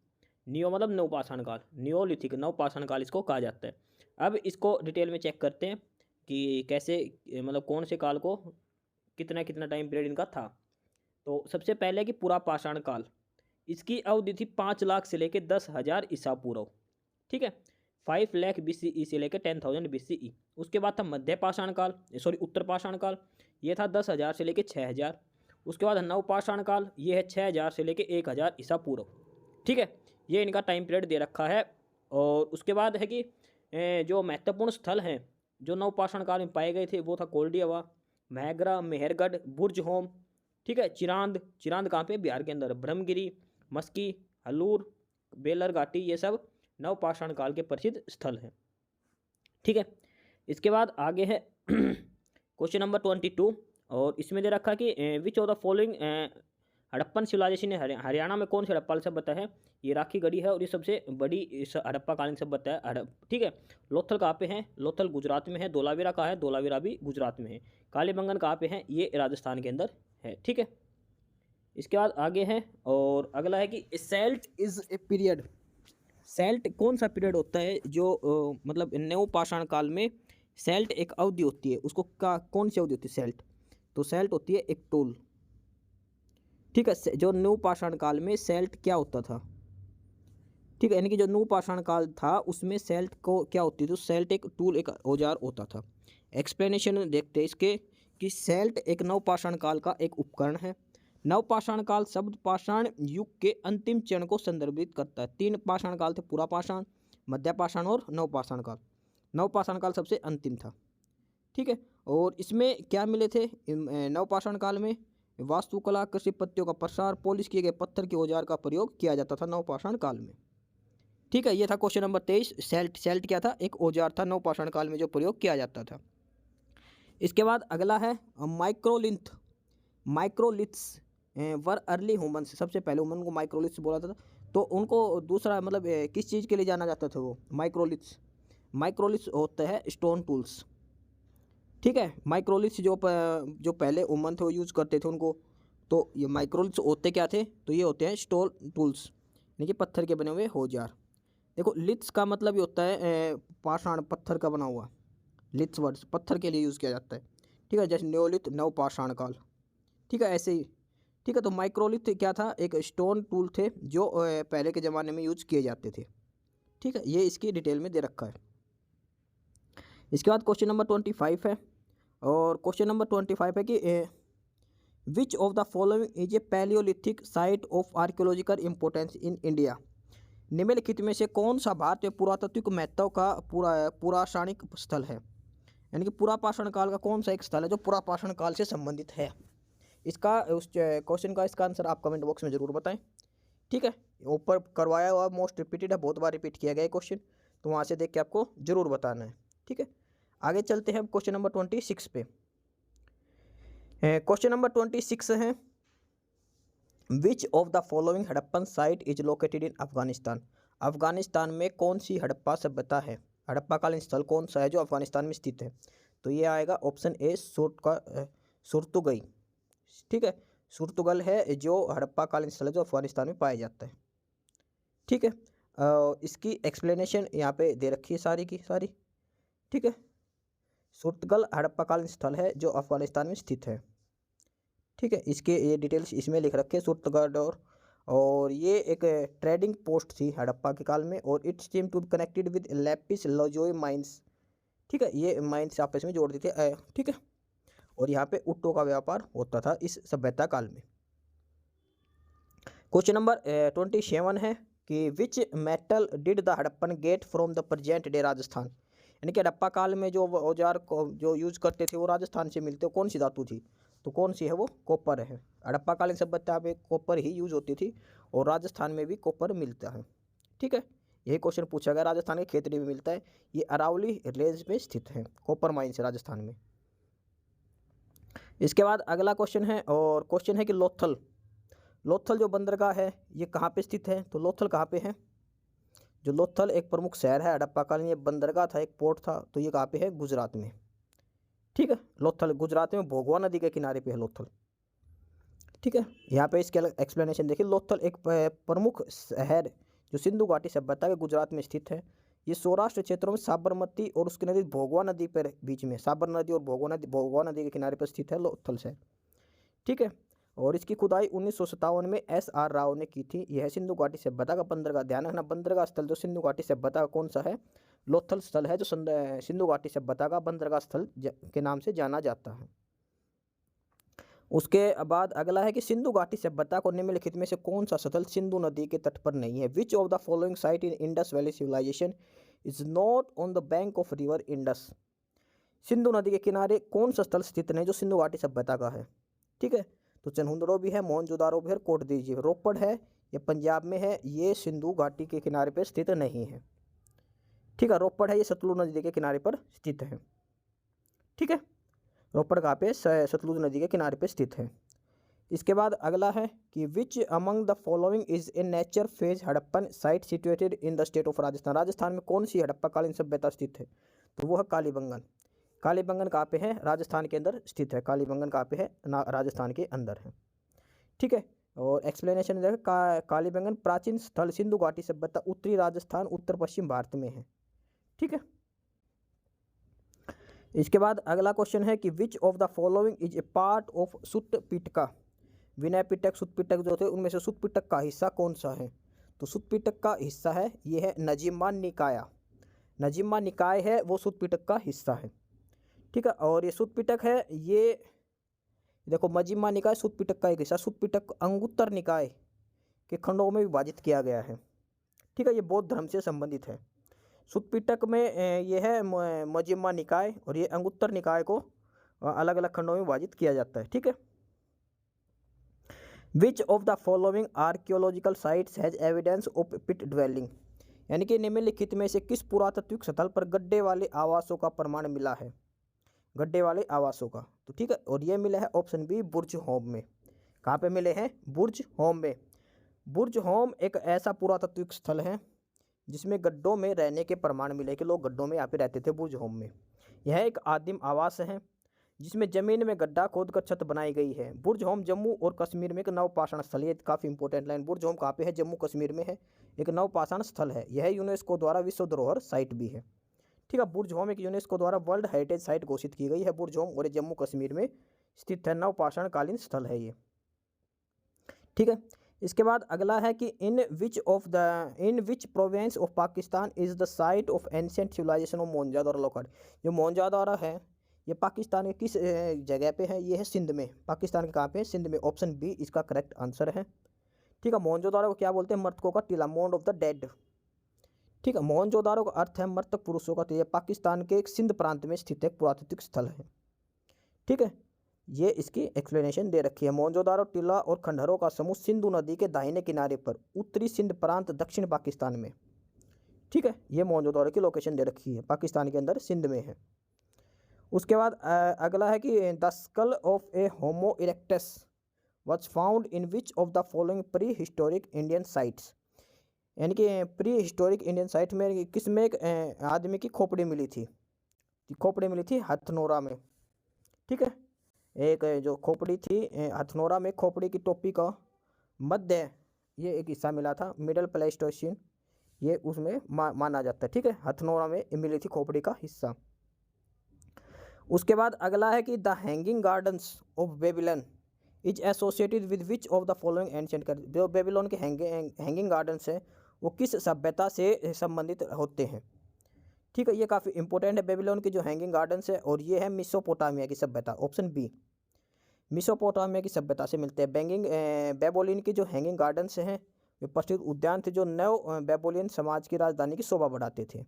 नियो मतलब नवपाषाण काल, नियोलिथिक नवपाषाण काल इसको कहा जाता है। अब इसको डिटेल में चेक करते हैं कि कैसे, मतलब कौन से काल को कितना कितना टाइम पीरियड इनका था। तो सबसे पहले कि पूरा पाषाण काल, इसकी अवधि थी 5 लाख से लेकर 10,000 ईसा पूर्व। ठीक है, 5 लाख BCE से लेकर 10,000 BCE। उसके बाद था मध्य पाषाण काल, सॉरी उत्तर पाषाण काल, ये था 10,000 से लेकर 6,000। उसके बाद नव पाषाण काल, ये है 6,000 से लेकर 1,000 ईसा पूर्व। ठीक है, ये इनका टाइम पीरियड दे रखा है। और उसके बाद है कि जो महत्वपूर्ण स्थल हैं जो नवपाषाण काल में पाए गए थे वो था कोल्डियावा, महगरा, मेहरगढ़, बुर्ज होम। ठीक है, चिरांद, चिरांद कहाँ पे? बिहार के अंदर। ब्रह्मगिरी, मस्की, हलूर, बेलर घाटी, ये सब नवपाषाण काल के प्रसिद्ध स्थल हैं। ठीक है, इसके बाद आगे है क्वेश्चन नंबर 22। और इसमें दे रखा कि which of the following Harappan civilization Haryana में कौन सी हड़प्पा सभ्यता है? ये राखी गढ़ी है और ये सबसे बड़ी हड़प्पा कालीन सभ्यता है। ठीक है, लोथल कहाँ पे है? लोथल गुजरात में है। धोलावीरा कहाँ है? धोलावीरा भी गुजरात में है। कालीबंगन कहाँ पे है? ये राजस्थान के अंदर है। ठीक है, इसके बाद आगे है और अगला है कि celt is a period. Celt कौन सा पीरियड होता है जो मतलब नवपाषाण काल में सेल्ट एक अवधि होती है, उसको का कौन सी अवधि होती है सेल्ट? तो सेल्ट होती है एक टूल। ठीक है, जो नवपाषाण काल में सेल्ट क्या होता था? ठीक है, यानी कि जो नवपाषाण काल था उसमें सेल्ट को क्या होती थी? तो सेल्ट एक टूल, एक औजार होता था। एक्सप्लेनेशन देखते हैं इसके कि सेल्ट एक नवपाषाण काल का एक उपकरण है। नवपाषाण काल शब्द पाषाण युग के अंतिम चरण को संदर्भित करता है। 3 पाषाण काल थे, पूरा पाषाण, मध्य पाषाण और नवपाषाण काल। नवपाषाण काल सबसे अंतिम था। ठीक है, और इसमें क्या मिले थे नवपाषाण काल में? वास्तुकला, कृषि पत्तियों का प्रसार, पॉलिश किए गए पत्थर के औजार का प्रयोग किया जाता था नवपाषाण काल में। ठीक है, ये था क्वेश्चन नंबर 23। सेल्ट, सेल्ट क्या था? एक औजार था नवपाषाण काल में जो प्रयोग किया जाता था। इसके बाद अगला है माइक्रोलिथ। माइक्रोलिथ्स वर अर्ली ह्यूमन्स, सबसे पहले ह्यूमन को माइक्रोलिथ्स बोला था। तो उनको दूसरा मतलब किस चीज़ के लिए जाना जाता था वो माइक्रोलिथ्स? माइक्रोलिथ्स होता है स्टोन टूल्स। ठीक है, माइक्रोलिथ्स जो पहले ह्यूमन थे वो यूज़ करते थे उनको। तो ये माइक्रोलिथ्स होते क्या थे? तो ये होते हैं स्टोन टूल्स, यानी कि पत्थर के बने हुए औजार। देखो, लिथ्स का मतलब ये होता है पाषाण, पत्थर का बना हुआ। लिथ्स वर्ड पत्थर के लिए यूज़ किया जाता है। ठीक है, जैसे न्योलिथ नवपाषाण काल। ठीक है, ऐसे ही। ठीक है, तो माइक्रोलिथ क्या था? एक स्टोन टूल थे जो पहले के ज़माने में यूज किए जाते थे। ठीक है, ये इसकी डिटेल में दे रखा है। इसके बाद क्वेश्चन नंबर 25 है और क्वेश्चन नंबर 25 है कि which of the following is A Palaeolithic site of archaeological importance in India. निम्नलिखित में से कौन सा भारतीय पुरातात्विक महत्व का पुराशाणिक स्थल है? यानी कि पुरापाषाण काल का कौन सा एक स्थल है जो पुरापाषाण काल से संबंधित है? इसका उस क्वेश्चन का इसका आंसर आप कमेंट बॉक्स में ज़रूर बताएं। ठीक है, ऊपर करवाया हुआ मोस्ट रिपीटेड है, बहुत बार रिपीट किया गया है क्वेश्चन, तो वहाँ से देख के आपको ज़रूर बताना है। ठीक है, आगे चलते हैं क्वेश्चन नंबर 26 पे। क्वेश्चन नंबर 26 है which of the following Harappan site is located इन अफगानिस्तान। अफगानिस्तान में कौन सी हड़प्पा सभ्यता है? हड़प्पा कालीन स्थल कौन सा है जो अफगानिस्तान में स्थित है? तो ये आएगा ऑप्शन ए सुरतुगई। ठीक है, सुरतुगल है जो हड़प्पाकालीन स्थल है जो अफगानिस्तान में पाया जाता है। ठीक है, इसकी एक्सप्लेनेशन यहाँ पे दे रखी है सारी की सारी। ठीक है, सुरतगल हड़प्पाकालीन स्थल है जो अफगानिस्तान में स्थित है। ठीक है, इसके ये डिटेल्स इसमें लिख रखे हैं सुरतगढ़। और ये एक ट्रेडिंग पोस्ट थी हड़प्पा के काल में, और it's seem to be connected with lapis lazuli mines. ठीक है, ये माइंस आपस में जोड़ देते हैं। ठीक है, और यहाँ पे ऊँटों का व्यापार होता था इस सभ्यता काल में। क्वेश्चन नंबर 27 है कि which metal did the Harappan get from the present day Rajasthan. यानी कि हड़प्पा काल में जो औजार जो यूज करते थे वो राजस्थान से मिलते, कौन सी धातु थी? तो कौन सी है वो? कॉपर है। हड़प्पा कालीन सभ्यता में कॉपर ही यूज होती थी, और राजस्थान में भी कॉपर मिलता है। ठीक है, यही क्वेश्चन पूछा गया। राजस्थान के खेतड़ी में मिलता है, ये अरावली रेंज में स्थित है, कॉपर माइंस है राजस्थान में। इसके बाद अगला क्वेश्चन है, और क्वेश्चन है कि लोथल जो बंदरगाह है ये कहाँ पे स्थित है? तो लोथल कहाँ पे है? जो लोथल एक प्रमुख शहर है हड़प्पा कालीन, ये बंदरगाह था, एक पोर्ट था, तो ये कहाँ पे है? गुजरात में। ठीक है, लोथल गुजरात में भोगवा नदी के किनारे पे है लोथल। ठीक है, यहाँ पे इसके एक्सप्लेनेशन देखिए। लोथल एक प्रमुख शहर जो सिंधु घाटी सभ्यता के गुजरात में स्थित है। ये सौराष्ट्र क्षेत्रों में साबरमती और उसकी नदी भोगवा नदी पर बीच में, साबर नदी और भोगवा नदी के किनारे पर स्थित है लोथल शहर। ठीक है, और इसकी खुदाई 1957 में SR राव ने की थी। यह सिंधु घाटी सभ्यता का बंदरगाह। ध्यान रखना, बंदरगाह स्थल जो सिंधु घाटी सभ्यता का कौन सा है? लोथल स्थल है, जो सिंधु घाटी सभ्यता का बंदरगाह स्थल के नाम से जाना जाता है। उसके बाद अगला है कि सिंधु घाटी सभ्यता को निम्नलिखित में से कौन सा स्थल सिंधु नदी के तट पर नहीं है? Which of the following site in Indus valley civilization is not on the bank of river Indus. Sindhu नदी के किनारे कौन सा स्थल स्थित नहीं जो सिंधु घाटी सभ्यता का है? ठीक है, तो चनहुंदड़ो भी है, मोहनजोदारो भी है, कोट दीजिए। रोपड़ है, ये पंजाब में है, ये सिंधु घाटी के किनारे पर स्थित नहीं है। ठीक है, रोपड़ है, ये सतलुज नदी के किनारे पर स्थित है। ठीक है, रोपड़ कहाँ पे? सतलुज नदी के किनारे पे स्थित है। इसके बाद अगला है कि which among the following is A nature phase Harappan site situated in the state of Rajasthan. Rajasthan में कौन सी हड़प्पाकालीन सभ्यता स्थित है? तो वो है कालीबंगन। कालीबंगन कहाँ पे है? राजस्थान के अंदर स्थित है। कालीबंगन कहाँ पे है? राजस्थान के अंदर है। ठीक है, और एक्सप्लेनेशन देखा, कालीबंगन प्राचीन स्थल सिंधु घाटी सभ्यता उत्तरी राजस्थान उत्तर पश्चिम भारत में है। ठीक है, इसके बाद अगला क्वेश्चन है कि which of the following is a part of Sutta Pitaka. Vinaya Pitaka, Sutta Pitaka जो थे उनमें से सुत्त पिटक का हिस्सा कौन सा है? तो सुत्त पिटक का हिस्सा है, ये है नजीमा निकाया। नजीमा निकाय है वो सुत्त पिटक का हिस्सा है। ठीक है, और ये सुत्त पिटक है, ये देखो मजिमा निकाय सुत्त पिटक का एक हिस्सा। सुत्त पिटक अंगुत्तर निकाय के खंडों में विभाजित किया गया है। ठीक है, ये बौद्ध धर्म से संबंधित है। सुत्त पिटक में ये है मजिमा निकाय, और ये अंगुत्तर निकाय को अलग अलग खंडों में विभाजित किया जाता है। ठीक है, which of the following archaeological sites has evidence of pit dwelling. यानी कि निम्नलिखित में से किस पुरातात्विक स्थल पर गड्ढे वाले आवासों का प्रमाण मिला है? गड्ढे वाले आवासों का, तो ठीक है, और ये मिला है ऑप्शन बी बुर्ज होम में। कहाँ पे मिले हैं? बुर्ज होम में। बुर्ज होम एक ऐसा पुरातात्विक स्थल है जिसमें गड्ढों में रहने के प्रमाण मिले कि लोग गड्ढों में यहाँ पे रहते थे, बुर्ज होम में। यह एक आदिम आवास है जिसमें जमीन में गड्ढा खोदकर छत बनाई गई है। बुर्ज होम जम्मू और कश्मीर में एक नवपाषाण स्थल है। काफ़ी इंपॉर्टेंट लाइन, बुर्ज होम कहाँ पे है? जम्मू कश्मीर में है, एक नवपाषाण स्थल है। यह यूनेस्को द्वारा विश्व धरोहर साइट भी है। ठीक है, बुर्ज होम एक यूनेस्को द्वारा वर्ल्ड हेरिटेज साइट घोषित की गई है बुर्ज होम, और ये जम्मू कश्मीर में स्थित है, नवपाषाण कालीन स्थल है ये। ठीक है, इसके बाद अगला है कि in which province of Pakistan is the site of ancient civilization of Mohenjodaro located. जो मोहनजोदड़ो है ये पाकिस्तान के किस जगह पे है? ये है सिंध में। पाकिस्तान के कहाँ पे है? सिंध में। ऑप्शन बी इसका करेक्ट आंसर है। ठीक है, मोहनजोदड़ो को क्या बोलते हैं? मृतकों का टीला, मोंड ऑफ द डेड। ठीक है, मोहनजोदारो का अर्थ है मृतक पुरुषों का। तो ये पाकिस्तान के एक सिंध प्रांत में स्थित एक पुरातात्विक स्थल है। ठीक है, ये इसकी एक्सप्लेनेशन दे रखी है। मोहनजोदारो टीला और खंडहरों का समूह सिंधु नदी के दाहिने किनारे पर उत्तरी सिंध प्रांत दक्षिण पाकिस्तान में। ठीक है, ये मोहनजोदारो की लोकेशन दे रखी है, पाकिस्तान के अंदर सिंध में है। उसके बाद अगला है कि the skull of A homo erectus was found in which of the following pre historic Indian sites. यानी कि प्री हिस्टोरिक इंडियन साइट में किस में एक आदमी की खोपड़ी मिली थी? खोपड़ी मिली थी हथनोरा में, ठीक है। एक जो खोपड़ी थी हथनोरा में, खोपड़ी की टोपी का मध्य ये एक हिस्सा मिला था, मिडल प्लेस्टोसिन ये उसमें माना जाता है, ठीक है। हथनोरा में मिली थी खोपड़ी का हिस्सा। उसके बाद अगला है कि the hanging gardens of Babylon is associated with which of the following ancient country. जो बेबीलोन के हैंगिंग गार्डन्स है वो किस सभ्यता से संबंधित होते हैं, ठीक है। ये काफ़ी इंपॉर्टेंट है बेबीलोन के जो हैंगिंग गार्डन्स है, और ये है मेसोपोटामिया की सभ्यता, ऑप्शन बी, मेसोपोटामिया की सभ्यता से मिलते हैं। बेबोलियन के जो हैंगिंग गार्डन्स हैं वे प्रसिद्ध उद्यान थे जो नव बेबोलियन समाज की राजधानी की शोभा बढ़ाते थे,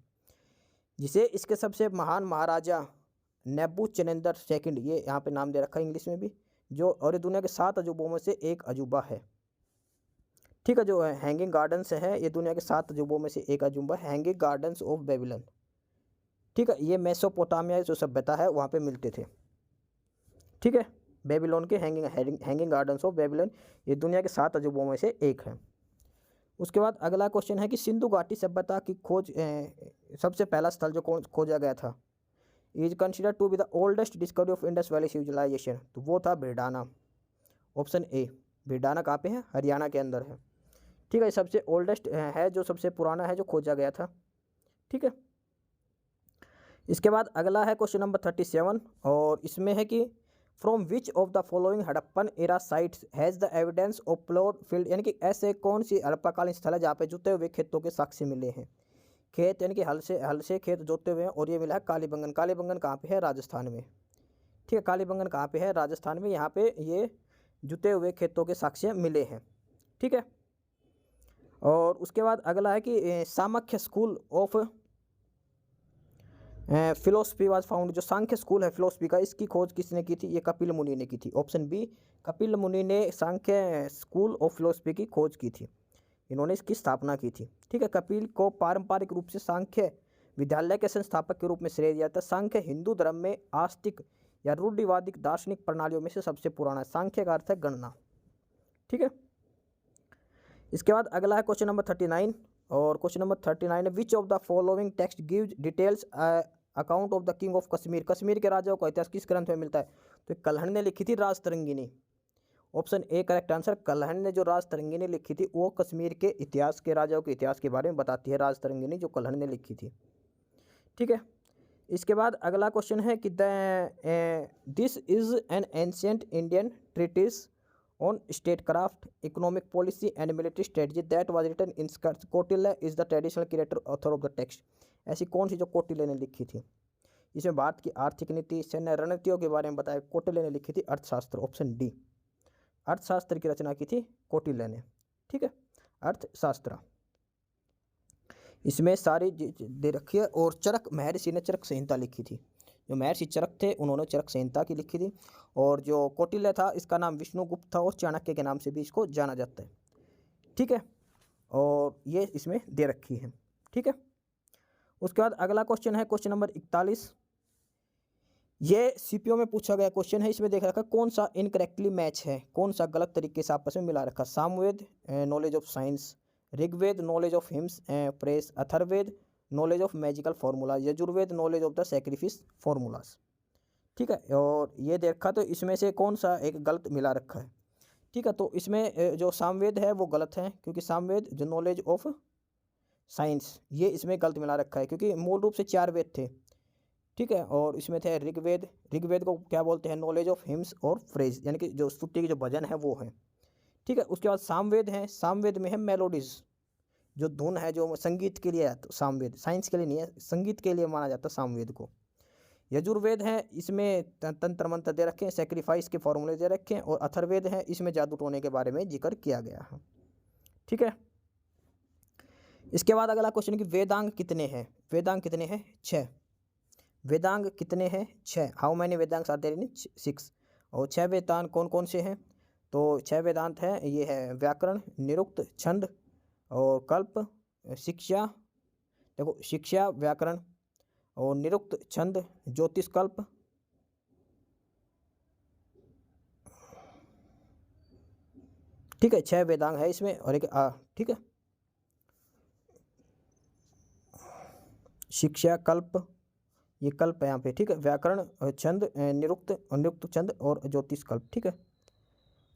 जिसे इसके सबसे महान महाराजा नेबूचदनेस्सर सेकंड, ये यहाँ पे नाम दे रखा है इंग्लिश में भी, जो और ये दुनिया के 7 अजूबों में से एक अजूबा है, ठीक है। जो हैंगिंग गार्डन्स है ये दुनिया के 7 अजूबों में से एक अजूबा है, हैंगिंग गार्डन्स ऑफ बेबीलोन, ठीक है। ये मेसोपोटामिया जो सभ्यता है वहाँ पे मिलते थे, ठीक है। बेबीलोन के हैंगिंग गार्डन्स ऑफ बेबीलोन ये दुनिया के 7 अजूबों में से एक है। उसके बाद अगला क्वेश्चन है कि सिंधु घाटी सभ्यता की खोज सबसे पहला स्थल जो खोजा गया था is considered to be the oldest discovery of Indus valley civilization, तो वो था भिरडाना, ऑप्शन ए। भिरडाना कहाँ पे है? हरियाणा के अंदर है, ठीक है। सबसे ओल्डेस्ट है, जो सबसे पुराना है जो खोजा गया था, ठीक है। इसके बाद अगला है क्वेश्चन नंबर 37, और इसमें है कि from which of the following Harappan era sites has the evidence of plot field, यानी कि ऐसे कौन सी हड़प्पाकालीन स्थल है जहाँ पे जुते हुए खेतों के साक्ष्य मिले हैं। खेत यानी कि हल से खेत जोते हुए हैं, और ये मिला है कालीबंगन। कालीबंगन कहाँ पे है? राजस्थान में, ठीक है। कालीबंगन कहाँ पे है? राजस्थान में। यहाँ पे ये जुते हुए खेतों के साक्ष्य मिले हैं, ठीक है। और उसके बाद अगला है कि Samkhya school of philosophy was found, जो सांख्य स्कूल है फिलोसफी का, इसकी खोज किसने की थी? ये कपिल मुनि ने की थी, ऑप्शन बी। कपिल मुनि ने सांख्य स्कूल ऑफ फिलोसफी की खोज की थी, इन्होंने इसकी स्थापना की थी, ठीक है। कपिल को पारंपरिक रूप से सांख्य विद्यालय के संस्थापक के रूप में श्रेय दिया जाता है। सांख्य हिंदू धर्म में आस्तिक या रूढ़िवादिक दार्शनिक प्रणालियों में से सबसे पुराना है। सांख्य का अर्थ है गणना, ठीक है। इसके बाद अगला है क्वेश्चन नंबर 39, और क्वेश्चन नंबर 39 है which of the following text gives details account of the king of Kashmir. Kashmir के राजाओं का इतिहास किस ग्रंथ में मिलता है? तो कल्हण ने लिखी थी Rajatarangini, option A correct answer. Kalhana ने जो राजतरंगिणी लिखी थी वो कश्मीर के इतिहास के राजाओं के इतिहास के बारे में बताती है, राजतरंगिणी जो कल्हण ने लिखी थी, ठीक है। इसके बाद अगला क्वेश्चन है कि this is an ancient Indian treatise on statecraft, economic policy and military strategy that was written in Kautilya is the traditional creator author of the text. ऐसी कौन सी जो कौटिल्य ने लिखी थी? इसमें भारत की आर्थिक नीति, सैन्य रणनीतियों के बारे में बताया। कौटिल्य ने लिखी थी अर्थशास्त्र, ऑप्शन डी। अर्थशास्त्र की रचना की थी कौटिल्य ने, ठीक है। अर्थशास्त्र इसमें सारी दे रखी है, और चरक महर्षि ने चरक संहिता लिखी थी। जो महर्षि चरक थे उन्होंने चरक संहिता की लिखी थी, और जो कौटिल्य था इसका नाम विष्णुगुप्त था, और चाणक्य के नाम से भी इसको जाना जाता है, ठीक है। और ये इसमें दे रखी है, ठीक है। उसके बाद अगला क्वेश्चन है क्वेश्चन नंबर 41, ये सीपीओ में पूछा गया क्वेश्चन है। इसमें देख रखा कौन सा इनकरेक्टली मैच है, कौन सा गलत तरीके से आपस में मिला रखा। Samaveda knowledge of science, Rigveda knowledge of hymns praise, Atharvaveda knowledge of magical formulas, Yajurveda knowledge of the sacrifice formulas, ठीक है। और ये देखा तो इसमें से कौन सा एक गलत मिला रखा है, ठीक है। तो इसमें जो सामवेद है वो गलत है, क्योंकि सामवेद जो नॉलेज ऑफ साइंस ये इसमें गलत मिला रखा है, क्योंकि मूल रूप से 4 वेद थे, ठीक है। और इसमें थे ऋग्वेद, ऋग्वेद को क्या बोलते हैं? नॉलेज ऑफ हिम्स और फ्रेज, यानी कि जो स्तुति के जो भजन है वो है, ठीक है। उसके बाद सामवेद है, सामवेद में है मेलोडीज, जो धुन है जो संगीत के लिए है, तो सामवेद साइंस के लिए नहीं है, संगीत के लिए माना जाता है सामवेद को। यजुर्वेद है, इसमें तंत्र मंत्र दे रखे हैं, सेक्रीफाइस के फॉर्मूले दे रखे हैं। और अथर्ववेद है, इसमें जादू टोने के बारे में जिक्र किया गया है, ठीक है। इसके बाद अगला क्वेश्चन कि वेदांग कितने हैं? वेदांग कितने हैं? 6। वेदांग कितने हैं? 6। How many Vedangas are there in 6? और 6 वेदांत कौन कौन से हैं? तो 6 वेदांत हैं, ये है व्याकरण, निरुक्त, छंद और कल्प, शिक्षा, देखो शिक्षा, व्याकरण और निरुक्त, छंद, ज्योतिष, कल्प, ठीक है। 6 वेदांग है इसमें, और एक ठीक है, शिक्षा, कल्प, ये कल्प है यहाँ पे, ठीक है। व्याकरण छंद, निरुक्त निरुक्त छंद और ज्योतिष कल्प, ठीक है।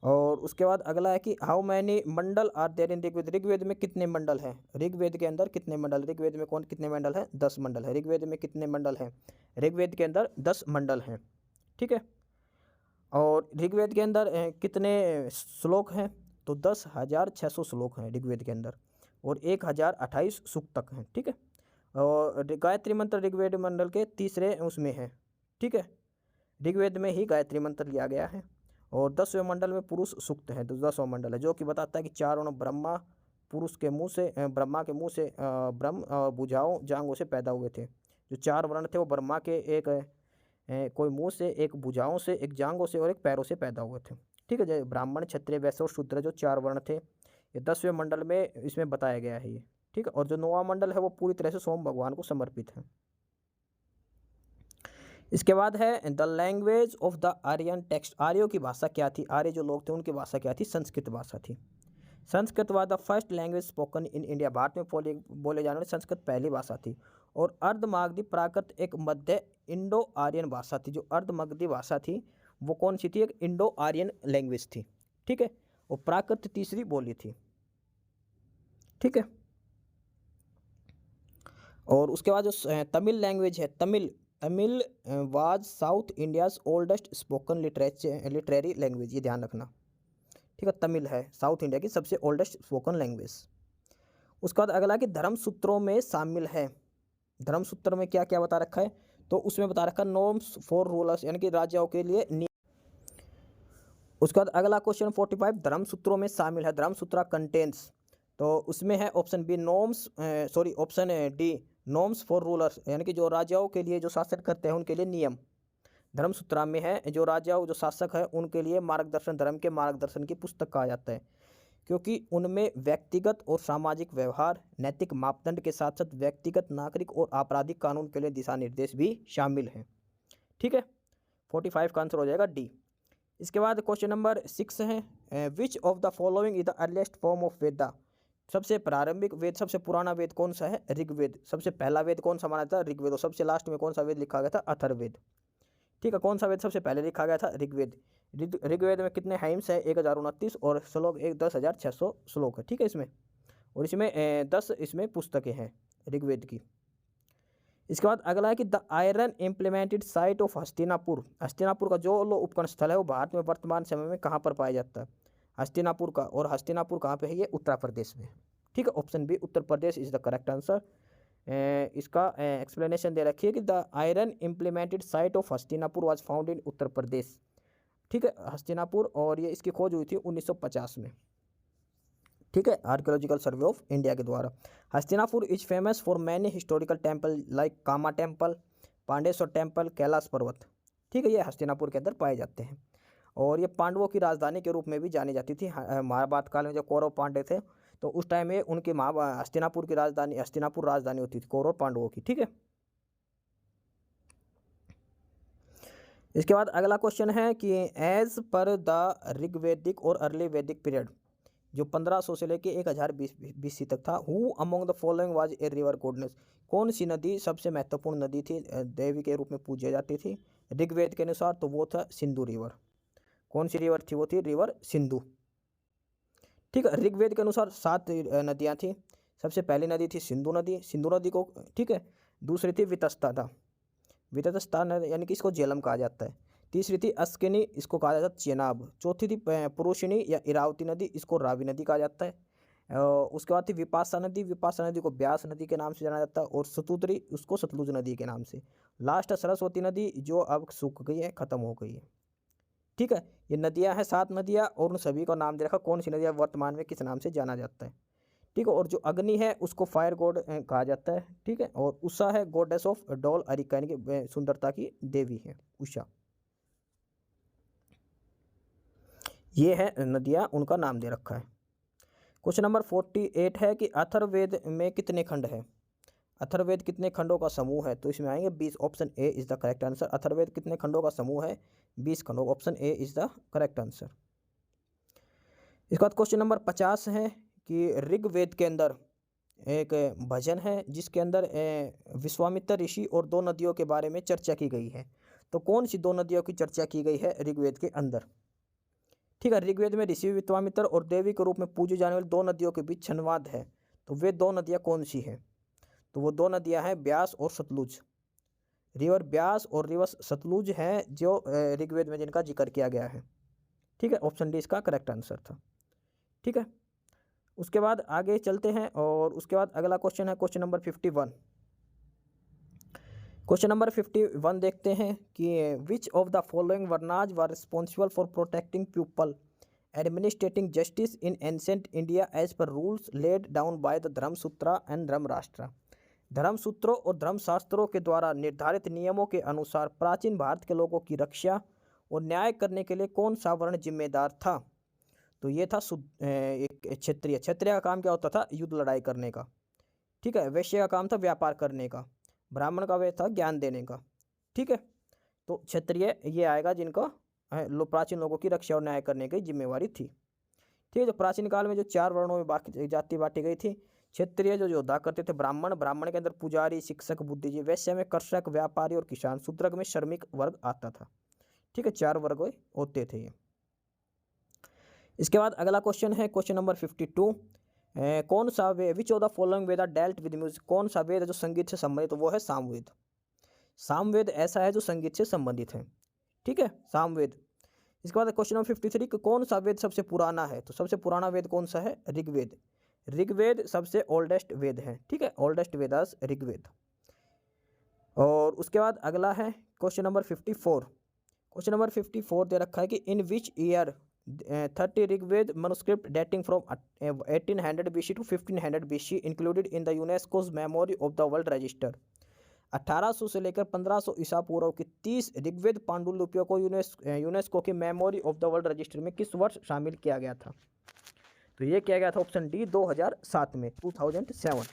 और उसके बाद अगला है कि how many mandal are there in Rigveda. Rigveda में कितने मंडल हैं? ऋग्वेद के अंदर कितने मंडल? ऋग्वेद में कितने मंडल हैं? 10 मंडल है। ऋग्वेद में कितने मंडल हैं? ऋग्वेद के अंदर 10 मंडल हैं, ठीक है। और ऋग्वेद के अंदर कितने श्लोक हैं? तो 10,600 श्लोक हैं ऋग्वेद के अंदर, और 1028 सूक्तक हैं, ठीक है। और गायत्री मंत्र ऋग्वेद मंडल के तीसरे उसमें है, ठीक है। ऋग्वेद में ही गायत्री मंत्र लिया गया है। और 10वें मंडल में पुरुष सूक्त है, तो 10वां मंडल है, जो कि बताता है कि चारों ब्रह्मा पुरुष के मुंह से, ब्रह्मा के मुंह से ब्रह्म भुजाओं जांघों से पैदा हुए थे। जो 4 वर्ण थे वो ब्रह्मा के एक कोई मुंह से, एक भुजाओं से, एक जांघों से और एक पैरों से पैदा हुए थे, ठीक है। जो ब्राह्मण, क्षत्रिय, वैश्य और शूद्र जो 4 वर्ण थे, ये 10वें मंडल में इसमें बताया गया है ये, ठीक है। और जो 9वां मंडल है वो पूरी तरह से सोम भगवान को समर्पित है। इसके बाद है the language of the Aryan text. आर्यों की भाषा क्या थी? आर्य जो लोग थे उनकी भाषा क्या थी? संस्कृत भाषा थी। Sanskrit was the first language spoken in India. Bharat में बोले जाने वाली संस्कृत पहली भाषा थी। और अर्धमागधी प्राकृत एक मध्य इंडो आर्यन भाषा थी। जो अर्धमागधी भाषा थी वो कौन सी थी? एक इंडो आर्यन लैंग्वेज थी, ठीक है। और प्राकृत तीसरी बोली थी, ठीक है। और उसके बाद जो तमिल लैंग्वेज है, Tamil was south India's oldest spoken literary language, ये ध्यान रखना, ठीक है। तमिल है साउथ इंडिया की सबसे ओल्डेस्ट स्पोकन लैंग्वेज। उसके बाद अगला कि धर्म सूत्रों में शामिल है। धर्म सूत्र में क्या क्या बता रखा है? तो उसमें बता रखा नॉर्म्स फॉर रूलर्स, यानी कि राजाओं के लिए नियम। उसके बाद अगला क्वेश्चन 45 धर्म सूत्रों में शामिल है। धर्म सूत्र कंटेंट्स, तो उसमें है option B norms, option D norms for rulers, यानी कि जो राजाओं के लिए जो शासन करते हैं उनके लिए नियम धर्मसूत्रा में है। जो राजाओं जो शासक है उनके लिए मार्गदर्शन, धर्म के मार्गदर्शन की पुस्तक कहा जाता है, क्योंकि उनमें व्यक्तिगत और सामाजिक व्यवहार, नैतिक मापदंड के साथ साथ व्यक्तिगत, नागरिक और आपराधिक कानून के लिए दिशा निर्देश भी शामिल हैं, ठीक है। 45 का आंसर हो जाएगा डी। इसके बाद क्वेश्चन नंबर 6 है which of the following is the earliest form of Veda. सबसे प्रारंभिक वेद, सबसे पुराना वेद कौन सा है? ऋग्वेद। सबसे पहला वेद कौन सा माना था? ऋग्वेद। और सबसे लास्ट में कौन सा वेद लिखा गया था? अथर्ववेद, ठीक है। कौन सा वेद सबसे पहले लिखा गया था? ऋग्वेद। ऋग्वेद में कितने हाइम्स है? 1029 और श्लोक 10,600 श्लोक है, ठीक है इसमें। और इसमें 10 इसमें पुस्तकें हैं ऋग्वेद की। इसके बाद अगला है कि the iron implemented site of Hastinapur. Hastinapur का जो उपकरण स्थल है वो भारत में वर्तमान समय में कहाँ पर पाया जाता है? हस्तिनापुर का। और हस्तिनापुर कहाँ पे है? ये उत्तर प्रदेश में, ठीक है। Option B Uttar Pradesh is the correct answer. इसका एक्सप्लेनेशन दे रखी है कि the iron implemented site of Hastinapur was found in Uttar Pradesh, ठीक है। हस्तिनापुर, और ये इसकी खोज हुई थी 1950 में, ठीक है, आर्कियोलॉजिकल सर्वे ऑफ इंडिया के द्वारा। Hastinapur is famous for many historical temple like Kama temple, Pandeshwar temple, Kailash Parvat, ठीक है। ये हस्तिनापुर के अंदर पाए जाते हैं। और ये पांडवों की राजधानी के रूप में भी जानी जाती थी। महाभारत काल में जब कौरव पांडे थे तो उस टाइम में उनकी हस्तिनापुर की राजधानी, हस्तिनापुर राजधानी होती थी कौरव पांडवों की, ठीक है। इसके बाद अगला क्वेश्चन है कि एज पर द ऋग्वेदिक और अर्ली वैदिक पीरियड, जो 1500 से लेके 1000 BC तक था, who among the following was a river goodness. कौन सी नदी सबसे महत्वपूर्ण नदी थी, देवी के रूप में पूजी जाती थी ऋग्वेद के अनुसार? तो वो था सिंधु रिवर। कौन सी रिवर थी? वो थी रिवर सिंधु, ठीक है। ऋग्वेद के अनुसार 7 नदियाँ थी। सबसे पहली नदी थी सिंधु नदी, सिंधु नदी को, ठीक है। दूसरी थी वितस्ता था, वितस्ता यानी कि इसको झेलम कहा जाता है। तीसरी थी अस्किनी, इसको कहा जाता है चेनाब। चौथी थी पुरुषिनी या इरावती नदी, इसको रावी नदी कहा जाता है। उसके बाद थी विपाशा नदी, विपाशा नदी को ब्यास नदी के नाम से जाना जाता है। और सतुद्री, उसको सतलुज नदी के नाम से। लास्ट है सरस्वती नदी, जो अब सूख गई है, खत्म हो गई है, ठीक है। ये नदियां हैं 7 नदियां, और उन सभी का नाम दे रखा कौन सी नदियां वर्तमान में किस नाम से जाना जाता है, ठीक है। और जो अग्नि है उसको फायर गॉड कहा जाता है, ठीक है। और उषा है गॉडेस ऑफ डॉल अरिका, यानी कि सुंदरता की देवी है उषा। ये है नदियां, उनका नाम दे रखा है। क्वेश्चन नंबर 48 है कि अथर्ववेद में कितने खंड है? अथर्ववेद कितने खंडों का समूह है? तो इसमें आएंगे 20। Option A is the correct answer. Atharvaveda कितने खंडों का समूह है? 20 खंडों। Option A is the correct answer. इसके बाद क्वेश्चन नंबर 50 है कि ऋग्वेद के अंदर एक भजन है जिसके अंदर विश्वामित्र ऋषि और दो नदियों के बारे में चर्चा की गई है। तो कौन सी दो नदियों की चर्चा की गई है ऋग्वेद के अंदर? ठीक है, ऋग्वेद में ऋषि विश्वामित्र और देवी के रूप में पूजी जाने वाली दो नदियों के बीच संवाद है। तो वे दो नदियाँ कौन सी हैं? तो वो दो नदियाँ हैं ब्यास और सतलुज। रिवर ब्यास और रिवर सतलुज हैं जो ऋग्वेद में जिनका जिक्र किया गया है। ठीक है, ऑप्शन डी इसका करेक्ट आंसर था। ठीक है, उसके बाद आगे चलते हैं और उसके बाद अगला क्वेश्चन है क्वेश्चन नंबर 51। क्वेश्चन नंबर 51 देखते हैं कि which of the following varnas were responsible for protecting people administrating justice in ancient India as per rules laid down by the Dharmasutra and Dharmashastra. धर्मसूत्रों और धर्मशास्त्रों के द्वारा निर्धारित नियमों के अनुसार प्राचीन भारत के लोगों की रक्षा और न्याय करने के लिए कौन सा वर्ण जिम्मेदार था? तो ये था एक क्षत्रिय। क्षत्रिय का काम क्या होता था? युद्ध लड़ाई करने का। ठीक है, वैश्य का काम था व्यापार करने का, ब्राह्मण का वे था ज्ञान देने का। ठीक है, तो क्षत्रिय ये आएगा जिनका प्राचीन लोगों की रक्षा और न्याय करने की जिम्मेवारी थी। ठीक है, जो प्राचीन काल में जो चार वर्णों में जाति बांटी गई थी, क्षत्रिय जो योद्धा करते थे, ब्राह्मण, ब्राह्मण के अंदर पुजारी, शिक्षक, बुद्धिजीवी, वैश्य में कृषक, व्यापारी और किसान, शूद्रक में श्रमिक वर्ग आता था। ठीक है, चार वर्ग होते थे ये। इसके बाद अगला क्वेश्चन है क्वेश्चन नंबर 52। कौन सा वेद which of the following Veda are dealt with music? कौन सा वेद जो संगीत से संबंधित? वो है सामवेद। सामवेद ऐसा है जो संगीत से संबंधित है। ठीक है, सामवेद। इसके बाद क्वेश्चन नंबर 53 कि कौन सा वेद सबसे पुराना है? तो सबसे पुराना वेद कौन सा है? ऋग्वेद। ऋग्वेद सबसे ओल्डेस्ट वेद है। ठीक है, ओल्डेस्ट वेदास ऋग्वेद। और उसके बाद अगला है क्वेश्चन नंबर 54। क्वेश्चन नंबर 54 दे रखा है कि in which year 30 Rigveda manuscript dating from 1800 BC to 1500 BC included in the UNESCO's memory of the world register. 1800 से लेकर 1500 ईसा पूर्व की 30 ऋग्वेद पांडुलिपियों को यूनेस्को की memory of the world register में किस वर्ष शामिल किया गया था? तो ये किया गया था ऑप्शन डी 2007 में, 2007।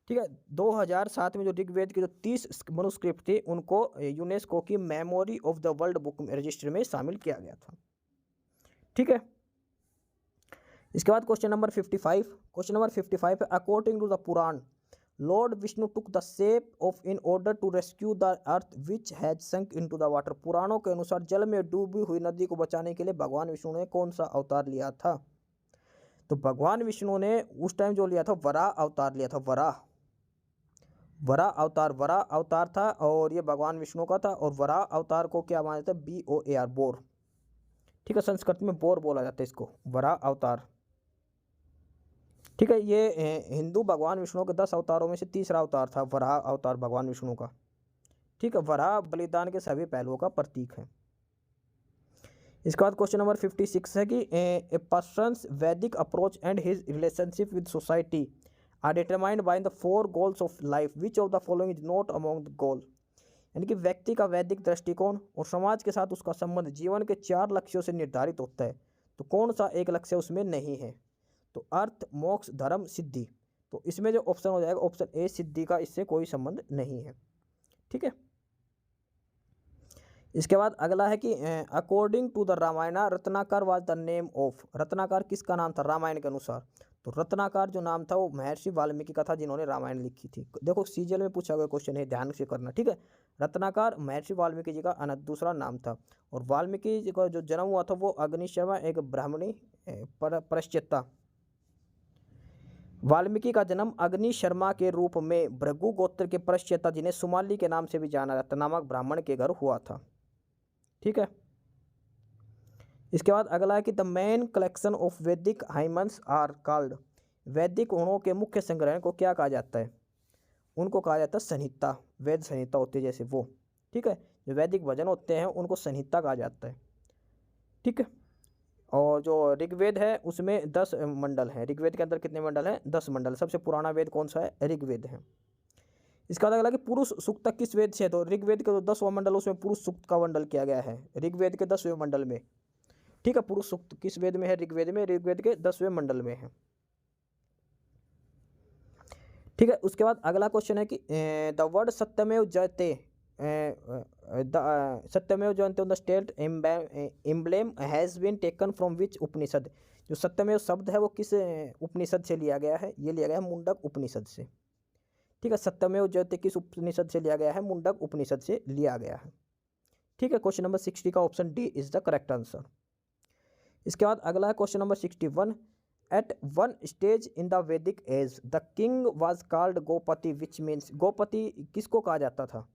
ठीक है, 2007 में जो ऋग्वेद की जो 30 मनुस्क्रिप्ट थी उनको यूनेस्को की memory of the world book register में शामिल किया गया था। ठीक है, इसके बाद क्वेश्चन नंबर 55। क्वेश्चन नंबर 55 है according to the Purana lord Vishnu took the shape of in order to rescue the earth which has sunk into the water. पुराणों के अनुसार जल में डूबी हुई नदी को बचाने के लिए भगवान विष्णु ने कौन सा अवतार लिया था? तो भगवान विष्णु ने उस टाइम जो लिया था वराह अवतार लिया था। वराह अवतार था और ये भगवान विष्णु का था। और वराह अवतार को क्या माना जाता है? BOAR, bore. ठीक है, संस्कृत में बोर बोला जाता है इसको, वराह अवतार। ठीक है, ये हिंदू भगवान विष्णु के 10 अवतारों में से तीसरा अवतार था वराह अवतार भगवान विष्णु का। ठीक है, वराह बलिदान के सभी पहलुओं का प्रतीक है। इसके बाद क्वेश्चन नंबर 56 है कि a person's Vedic approach and his relationship with society are determined by the 4 goals of life which of the following is not among the goal. यानी कि व्यक्ति का वैदिक दृष्टिकोण और समाज के साथ उसका संबंध जीवन के 4 लक्ष्यों से निर्धारित होता है। तो कौन सा एक लक्ष्य उसमें नहीं है? तो अर्थ, मोक्ष, धर्म, सिद्धि। तो इसमें जो ऑप्शन हो जाएगा ऑप्शन ए, सिद्धि का इससे कोई संबंध नहीं है। ठीक है, इसके बाद अगला है कि according to the Ramayana Ratnakar was the name of. Ratnakar किसका नाम था रामायण के अनुसार? तो रत्नाकर जो नाम था वो महर्षि वाल्मीकि का था जिन्होंने रामायण लिखी थी। देखो सीजीएल में पूछा गया क्वेश्चन है, ध्यान से करना। ठीक है, रत्नाकर महर्षि वाल्मीकि जी का दूसरा नाम था। और वाल्मीकि जी का जो जन्म हुआ था वो अग्नि शर्मा एक ब्राह्मणी पश्चात्ता। वाल्मीकि का जन्म अग्नि शर्मा के रूप में भृगु गोत्र के पश्चात्ता जिन्हें सुमाली के नाम से भी जाना जाता नामक ब्राह्मण के घर हुआ था। ठीक है, इसके बाद अगला है कि द मेन कलेक्शन ऑफ वैदिक हाइमन्स आर कॉल्ड। वैदिक गुणों के मुख्य संग्रह को क्या कहा जाता है? उनको कहा जाता है संहिता। वेद संहिता होती है जैसे वो। ठीक है, जो वैदिक भजन होते हैं उनको संहिता कहा जाता है। ठीक है, और जो ऋग्वेद है उसमें 10 मंडल हैं। ऋग्वेद के अंदर कितने मंडल हैं? 10 मंडल। सबसे पुराना वेद कौन सा है? ऋग्वेद है। इसका अगला कि पुरुष सूक्त किस वेद से है? तो ऋग्वेद के 10वां मंडल उसमें पुरुष सूक्त का मंडल किया गया है ऋग्वेद के 10वें मंडल में। ठीक है, पुरुष सूक्त किस वेद में है? ऋग्वेद में, ऋग्वेद के 10वें मंडल में है। ठीक है, उसके बाद अगला क्वेश्चन है कि द वर्ड सत्यमेव Jayate Satyameva Jayate the state emblem has been taken from which Upanishad. जो सत्यमेव शब्द है वो किस उपनिषद से लिया गया है? ये लिया गया है मुंडक उपनिषद से। ठीक है, सत्यमेव जयते किस उपनिषद से लिया गया है? मुंडक उपनिषद से लिया गया है। ठीक है, क्वेश्चन नंबर 60 का option D is the correct answer. इसके बाद अगला है question number 61। At one stage in the Vedic age the king was called Gopati which means. Gopati किसको कहा जाता था?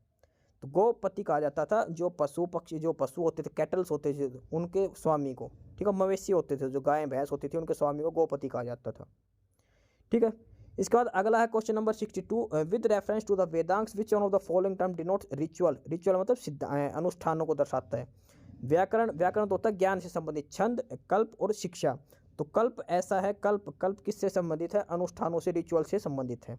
तो गोपति कहा जाता था जो पशु पक्षी, जो पशु होते थे, कैटल्स होते थे, उनके स्वामी को। ठीक है, मवेशी होते थे, जो गाय भैंस होती थी, उनके स्वामी को गोपति कहा जाता था। ठीक है, इसके बाद अगला है question number 62। With reference to the Vedangas which one of the following term denotes ritual. Ritual मतलब अनुष्ठानों को दर्शाता है। व्याकरण, व्याकरण तो होता है ज्ञान से संबंधित। छंद, कल्प और शिक्षा। तो कल्प ऐसा है, कल्प किससे संबंधित है? अनुष्ठानों से, रिचुअल से संबंधित है।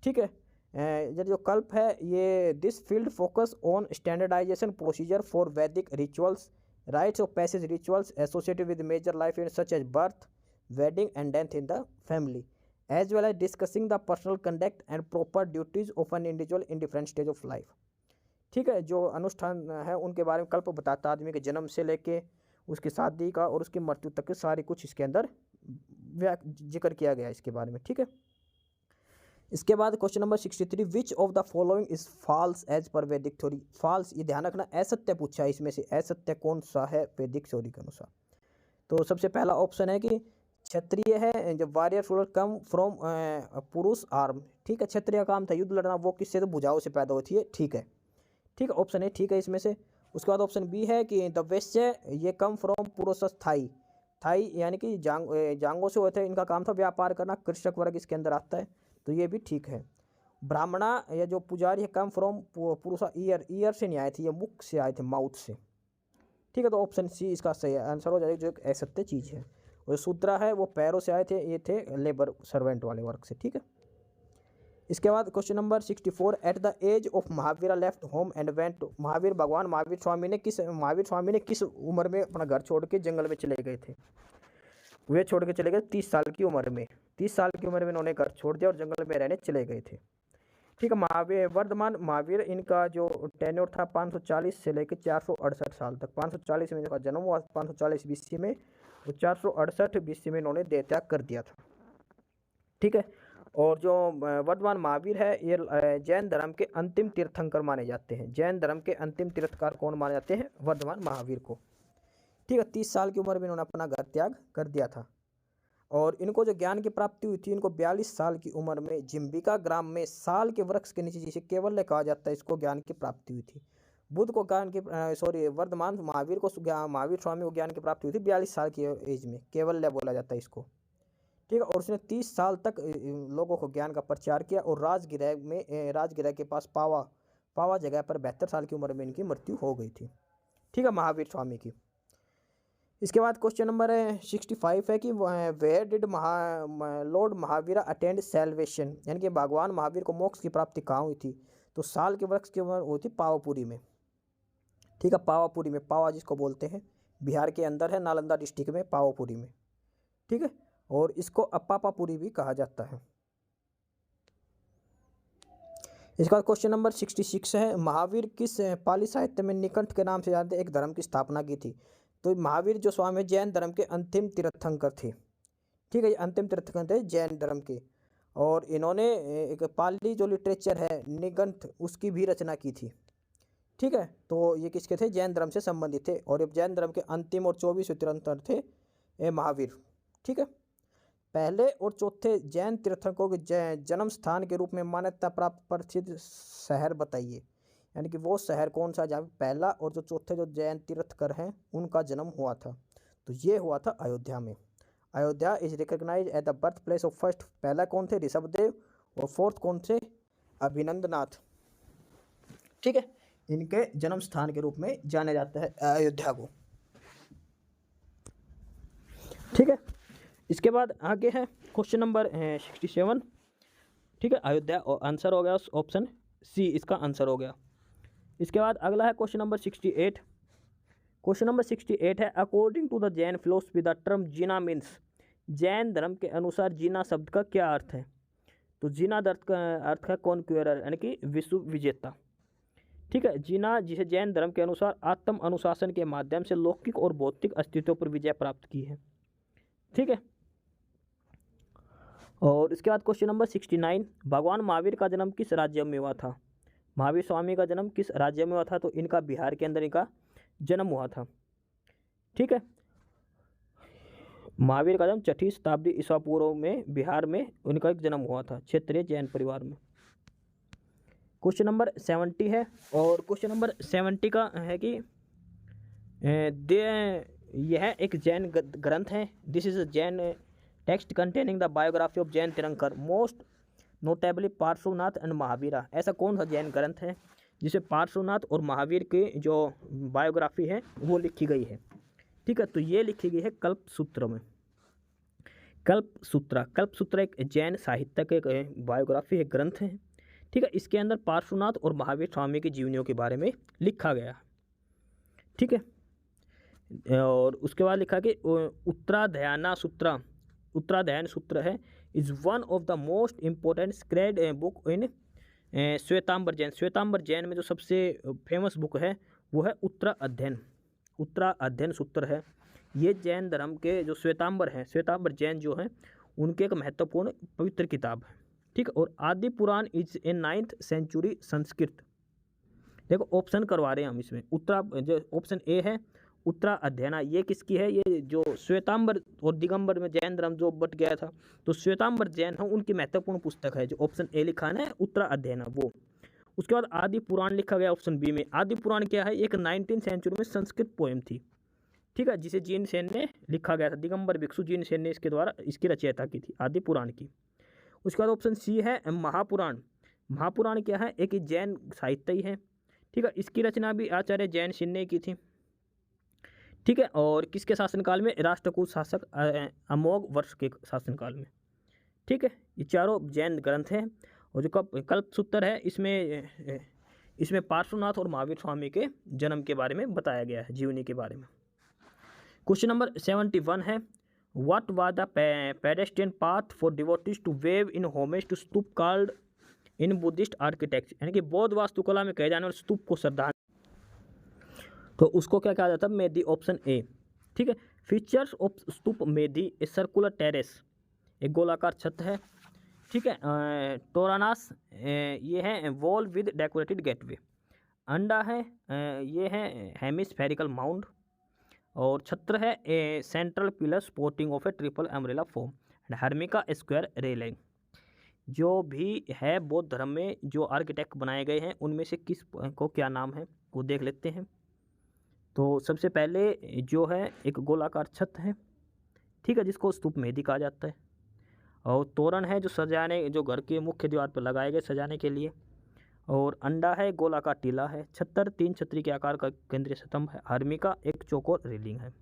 ठीक है, ये जो कल्प है ये this field focus on standardisation procedure for Vedic rituals, rites of passage rituals associated with major life events such as birth, wedding and death in the family, as well as discussing the personal conduct and proper duties of an individual in different stage of life. ठीक है, जो अनुष्ठान है उनके बारे में कल्प बताता है, आदमी के जन्म से लेके उसकी शादी का और उसकी मृत्यु तक के सारी कुछ इसके अंदर जिक्र किया गया है इसके बारे में। ठीक है, इसके बाद question number 63। Which of the following is false as per Vedic theory. False, ये ध्यान रखना, असत्य पूछा है, इसमें से असत्य कौन सा है वैदिक थ्योरी के अनुसार? तो सबसे पहला ऑप्शन है कि क्षत्रिय है, जब वॉरियर रूलर कम फ्रॉम पुरुष आर्म। ठीक है, क्षत्रिय का काम था युद्ध लड़ना, वो किससे? तो भुजाओं से पैदा होती है। ठीक है, ठीक है, ऑप्शन ए ठीक है इसमें से। उसके बाद ऑप्शन बी है कि द वैश्य, ये कम फ्रॉम पुरुष थाई। थाई यानी कि जांगों से होते हैं, इनका काम था व्यापार करना, कृषक वर्ग इसके अंदर आता है, तो ये भी ठीक है। ब्राह्मणा या जो पुजारी है कम फ्रॉम पुरुषा ईयर, ईयर से नहीं आए थे, ये मुख से आए थे, माउथ से। ठीक है, तो ऑप्शन सी इसका सही आंसर हो जाएगा, जो एक असत्य चीज़ है। और शूद्रा है वो पैरों से आए थे, ये थे लेबर सर्वेंट वाले वर्ग से। ठीक है, इसके बाद question number 64। At the age of Mahavir left home and went. Mahavir Bhagwan Mahavir स्वामी ने किस उम्र में अपना घर छोड़ के जंगल में चले गए थे? वे छोड़ के चले गए 30 साल की उम्र में। 30 साल की उम्र में इन्होंने घर छोड़ दिया और जंगल में रहने चले गए थे। ठीक है, महावीर वर्धमान महावीर, इनका जो टेन्योर था 540 से लेकर 468 साल तक। 540 में इनका जन्म हुआ, 540 BC में, और 468 BC में इन्होंने देह त्याग कर दिया था। ठीक है, और जो वर्धमान महावीर है ये जैन धर्म के अंतिम तीर्थंकर माने जाते हैं। जैन धर्म के अंतिम तीर्थकार कौन माने जाते हैं? वर्धमान महावीर को। ठीक है, 30 साल की उम्र में इन्होंने अपना घर त्याग कर दिया था। और इनको जो ज्ञान की प्राप्ति हुई थी, इनको 42 साल की उम्र में जिम्बिका ग्राम में साल के वृक्ष के नीचे, जिसे केवल्य कहा जाता है, इसको ज्ञान की प्राप्ति हुई थी। बुद्ध को ज्ञान की वर्धमान महावीर को, महावीर स्वामी को ज्ञान की प्राप्ति हुई थी 42 साल की एज में, केवल्य बोला जाता है इसको। ठीक है, और उसने 30 साल तक लोगों को ज्ञान का प्रचार किया, और राजगिरह के पास पावा जगह पर 72 साल की उम्र में इनकी मृत्यु हो गई थी। ठीक है, महावीर स्वामी की। इसके बाद क्वेश्चन नंबर 65 है कि where did lord Mahavir attend salvation, यानी कि भगवान महावीर को मोक्ष की प्राप्ति कहाँ हुई थी? तो साल के वृक्ष की उम्र हुई थी पावापुरी में। ठीक है, पावापुरी में, पावा जिसको बोलते हैं, बिहार के अंदर है, नालंदा डिस्ट्रिक्ट में, पावापुरी में। ठीक है, और इसको अप्पापापुरी भी कहा जाता है। इसका क्वेश्चन नंबर 66 है, महावीर किस पाली साहित्य में निकंठ के नाम से जानते एक धर्म की स्थापना की थी? तो महावीर जो स्वामी जैन धर्म के अंतिम तीर्थंकर थे। ठीक है, ये अंतिम तीर्थंकर थे जैन धर्म के, और इन्होंने एक पाली जो लिटरेचर है निकंठ, उसकी भी रचना की थी। ठीक है, तो ये किसके थे? जैन धर्म से संबंधित थे, और ये जैन धर्म के अंतिम और 24वें तीर्थंकर थे ये महावीर। ठीक है, पहले और चौथे जैन तीर्थंकरों के जन्म स्थान के रूप में मान्यता प्राप्त प्रसिद्ध शहर बताइए, यानी कि वो शहर कौन सा जहाँ पहला और जो चौथे जो जैन तीर्थकर हैं उनका जन्म हुआ था? तो ये हुआ था अयोध्या में। Ayodhya is recognise as the birth place of first, पहला कौन थे? ऋषभदेव, और फोर्थ कौन थे? अभिनंदनाथ। ठीक है, इनके जन्म स्थान के रूप में जाने जाता है अयोध्या को। ठीक है, इसके बाद आगे है क्वेश्चन नंबर 67। ठीक है, अयोध्या आंसर हो गया, ऑप्शन सी इसका आंसर हो गया। इसके बाद अगला है क्वेश्चन नंबर 68। क्वेश्चन नंबर 68 है, according to the Jain philosophy the term Jina means. Jain धर्म के अनुसार जीना शब्द का क्या अर्थ है? तो जीना का अर्थ है कॉन्क्वेरर, यानी कि विश्व विजेता। ठीक है। जीना, जिसे जैन धर्म के अनुसार आत्म अनुशासन के माध्यम से लौकिक और भौतिक अस्तित्व पर विजय प्राप्त की है। ठीक है। और इसके बाद क्वेश्चन नंबर 69, भगवान महावीर का जन्म किस राज्य में हुआ था? महावीर स्वामी का जन्म किस राज्य में हुआ था? तो इनका बिहार के अंदर इनका जन्म हुआ था। ठीक है। महावीर का जन्म 6वीं शताब्दी ईसा पूर्व में बिहार में उनका एक जन्म हुआ था, क्षेत्रीय जैन परिवार में। क्वेश्चन नंबर 70 है, और क्वेश्चन नंबर 70 का है कि यह एक जैन ग्रंथ है। This is a Jain text containing the biography of Jain Tirthankara most notably Parshvanath and Mahavira. ऐसा कौन सा जैन ग्रंथ है जिसे पार्श्वनाथ और महावीर की जो बायोग्राफी है वो लिखी गई है? ठीक है। तो ये लिखी गई है कल्पसूत्र में। कल्पसूत्र एक जैन साहित्य के बायोग्राफी एक ग्रंथ है। ठीक है। इसके अंदर पार्श्वनाथ और महावीर स्वामी की जीवनियों के बारे में लिखा गया है। ठीक है। और उसके बाद लिखा कि उत्तराध्यान सूत्र है is one of the most important sacred book in Shvetambar Jain. Shvetambar Jain में जो सबसे फेमस बुक है वो है उत्तराध्ययन सूत्र है। ये जैन धर्म के जो श्वेतांबर हैं, श्वेतांबर जैन जो हैं उनके एक महत्वपूर्ण पवित्र किताब है। ठीक है। और Adi Purana is a 9th century Sanskrit. देखो ऑप्शन करवा रहे हैं हम इसमें। जो ऑप्शन ए है उत्तराध्ययना, ये किसकी है? ये जो श्वेतांबर और दिगंबर में जैन धर्म जो बट गया था, तो श्वेतांबर जैन है उनकी महत्वपूर्ण पुस्तक है, जो ऑप्शन ए लिखा है ना उत्तराध्ययना वो। उसके बाद आदि पुराण लिखा गया ऑप्शन बी में। आदि पुराण क्या है? एक 19th सेंचुरी में संस्कृत पोएम थी। ठीक है। जिसे जीन सेन ने लिखा गया था, दिगंबर भिक्षु जीन सेन ने इसके द्वारा इसकी रचयिता की थी आदि पुराण की। उसके बाद ऑप्शन सी है महापुराण। महापुराण क्या है? एक जैन साहित्य ही है। ठीक है। इसकी रचना भी आचार्य जैन सिंह ने की थी। ठीक है। और किसके शासनकाल में? राष्ट्रकूट शासक अमोघ वर्ष के शासनकाल में। ठीक है। ये चारों जैन ग्रंथ हैं। और जो कल्पसूत्र है इसमें पार्श्वनाथ और महावीर स्वामी के जन्म के बारे में बताया गया है, जीवनी के बारे में। क्वेश्चन नंबर 71 है, what was the pedestrian path for devotees to wave in homage to stupa called in Buddhist architecture. यानी कि बौद्ध वास्तुकला में कहे जाने वाले स्तूप को श्रद्धांजलि, तो उसको क्या कहा जाता है? Medhi, option A. ठीक है। Features of stupa medhi, a circular terrace, एक गोलाकार छत है। ठीक है। टोरानास ये है वॉल विद डेकोरेटेड गेटवे। अंडा है ये है हेमिस्फेरिकल माउंड। और छत्र है a central pillar sporting of a triple umbrella form and harmika square railing. जो भी है बौद्ध धर्म में जो आर्किटेक्ट बनाए गए हैं उनमें से किस को क्या नाम है वो देख लेते हैं। तो सबसे पहले जो है एक गोलाकार छत है। ठीक है। जिसको स्तूप मेदी कहा जाता है। और तोरण है जो सजाने, जो घर के मुख्य द्वार पर लगाए गए सजाने के लिए। और अंडा है, गोलाकार टीला है। छतर 3 छतरी के आकार का केंद्रीय स्तंभ है। हर्मिका एक चौकोर रेलिंग है।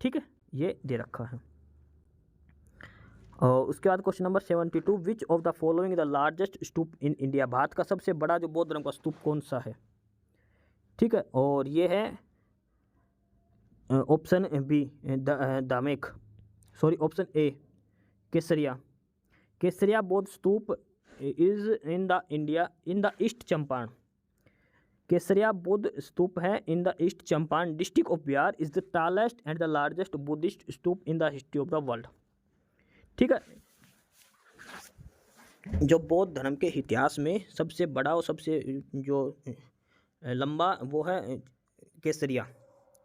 ठीक है। ये दे रखा है। और उसके बाद question number 72, which of the following the largest stupa in India. Bharat का सबसे बड़ा जो बौद्ध धर्म का स्तूप कौन सा है? ठीक है। और ये है option B Dhamek, sorry option A Kesariya Bauddh stupa is in the India in the East Champaran. Kesariya Bauddh stupa है in the East Champaran district of Bihar, is the tallest and the largest Buddhist stupa in the history of the world. ठीक है। जो बौद्ध धर्म के इतिहास में सबसे बड़ा और सबसे जो लंबा वो है केसरिया।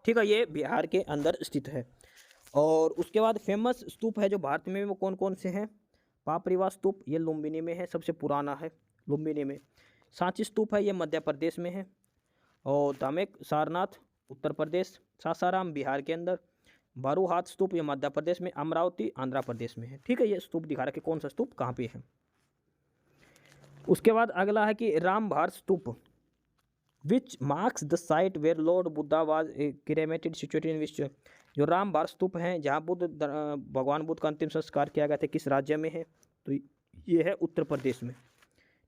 ठीक है। ये बिहार के अंदर स्थित है। और उसके बाद फेमस स्तूप है जो भारत में, वो कौन कौन से हैं? पापरिवा स्तूप ये लुम्बिनी में है, सबसे पुराना है लुम्बिनी में। सांची स्तूप है ये मध्य प्रदेश में है। और धामेक सारनाथ उत्तर प्रदेश, सासाराम बिहार के अंदर। बारूहाथ स्तूप ये मध्य प्रदेश में, अमरावती आंध्र प्रदेश में है। ठीक है। ये स्तूप दिखा रहा है कि कौन सा स्तूप कहाँ पे है। उसके बाद अगला है कि Rambhar stupa which marks the site where lord Buddha was cremated situated in which. जो रामभार स्तूप हैं जहाँ भगवान बुद्ध का अंतिम संस्कार किया गया था, किस राज्य में है? तो ये है उत्तर प्रदेश में।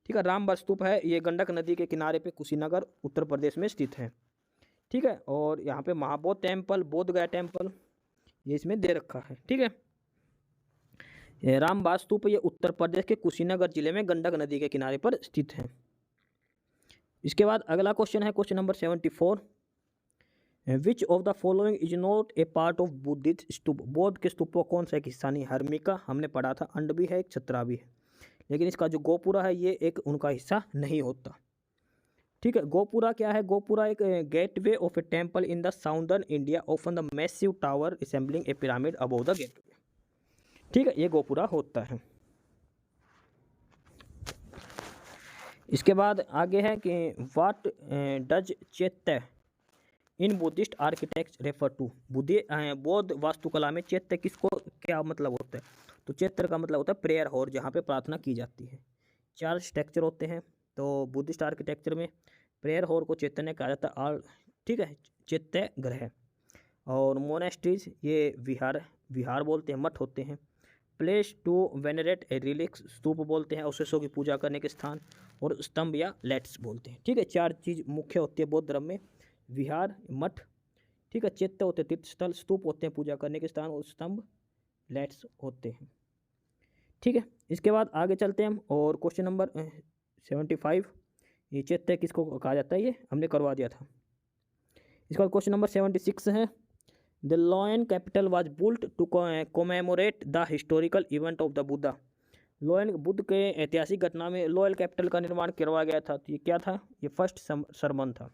ठीक है। रामभार स्तूप है ये गंडक नदी के किनारे पे कुशीनगर उत्तर प्रदेश में स्थित है। ठीक है। और यहाँ पे महाबोध टेम्पल, बोध गया टेम्पल ये इसमें दे रखा है। ठीक है। रामभार स्तूप ये उत्तर प्रदेश के कुशीनगर जिले में गंडक नदी के किनारे पर स्थित है। इसके बाद अगला क्वेश्चन है question number 74। Which of the following is not a part of Buddhist stupa. बौद्ध के स्तूपों कौन सा एक हिस्सा नहीं। हर्मिका हमने पढ़ा था, अंड भी है, एक छत्रा भी है, लेकिन इसका जो गोपुरा है ये एक उनका हिस्सा नहीं होता। ठीक है, गोपुरा क्या है? गोपुरा एक gateway of a temple in the southern India, often the massive tower resembling a pyramid above the gateway. ठीक है, ये गोपुरा होता है। इसके बाद आगे है कि what does chaitya in Buddhist architect refer to. बौद्ध वास्तुकला में चैत्य किसको क्या मतलब होता है? तो चैत्य का मतलब होता है प्रेयर हॉल, जहाँ पे प्रार्थना की जाती है। 4 स्ट्रक्चर होते हैं, तो बुद्धिस्ट आर्किटेक्चर में प्रेयर हॉल को चैत्य कहा जाता है। ठीक है, चैत्य ग्रह। और मोनेस्ट्रीज ये विहार बोलते हैं, मठ होते हैं। Place to venerate A relics, स्तूप बोलते हैं अवशेषों की पूजा करने के स्थान। और स्तंभ या लेट्स बोलते हैं। ठीक है, 4 चीज़ मुख्य होती है बौद्ध धर्म में, विहार, मठ, ठीक है, चैत्य होते हैं तीर्थ स्थल, स्तूप होते हैं पूजा करने के स्थान, और स्तंभ लेट्स होते हैं। ठीक है, इसके बाद आगे चलते हैं हम, और क्वेश्चन नंबर 75, ये चैत्य किसको कहा जाता है ये हमने करवा दिया था। इसका क्वेश्चन नंबर 76 है the lion capital was built to commemorate the historical event of the Buddha. Lion Buddha के ऐतिहासिक घटना में लॉयल कैपिटल का निर्माण करवाया गया था। तो ये क्या था? ये फर्स्ट सरमन था।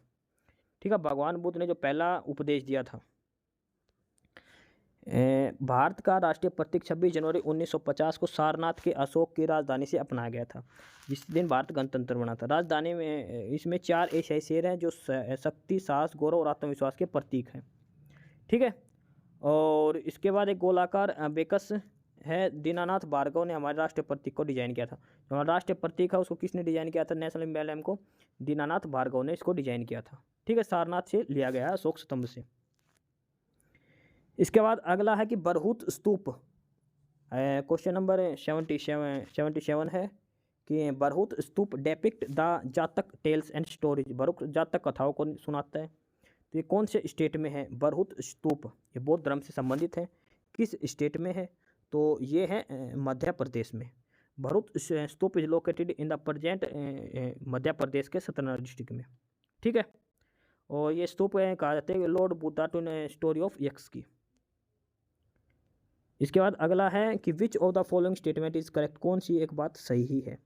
ठीक है, भगवान बुद्ध ने जो पहला उपदेश दिया था। भारत का राष्ट्रीय प्रतीक 26 जनवरी 1950 को सारनाथ के अशोक की राजधानी से अपनाया गया था, जिस दिन भारत गणतंत्र बना था। राजधानी में इसमें 4 ऐसे शेर हैं जो शक्ति, साहस, गौरव और आत्मविश्वास के प्रतीक हैं। ठीक है, और इसके बाद एक गोलाकार बेकस है। दीनानाथ भार्गव ने हमारे राष्ट्रीय प्रतीक को डिजाइन किया था। जो हमारा राष्ट्रीय प्रतीक है उसको किसने डिजाइन किया था? नेशनल एम्बलम को दीनानाथ भार्गव ने इसको डिजाइन किया था। ठीक है, सारनाथ से लिया गया है, अशोक स्तंभ से। इसके बाद अगला है कि बरहुत स्तूप। क्वेश्चन नंबर 77 है कि बरहुत स्तूप डेपिक्ट द जातक टेल्स एंड स्टोरीज। बरहुत जातक कथाओं को सुनाता है। तो ये कौन से स्टेट में है? बरहुत स्तूप ये बौद्ध धर्म से संबंधित है। किस स्टेट में है? तो ये है मध्य प्रदेश में। Bharhut stupa is located in the present Madhya Pradesh के सतनारा डिस्ट्रिक्ट में। ठीक है, और ये स्तूप कहा जाता है lord Buddha to story of yaks की। इसके बाद अगला है कि which of the following statement is correct. कौन सी एक बात सही है?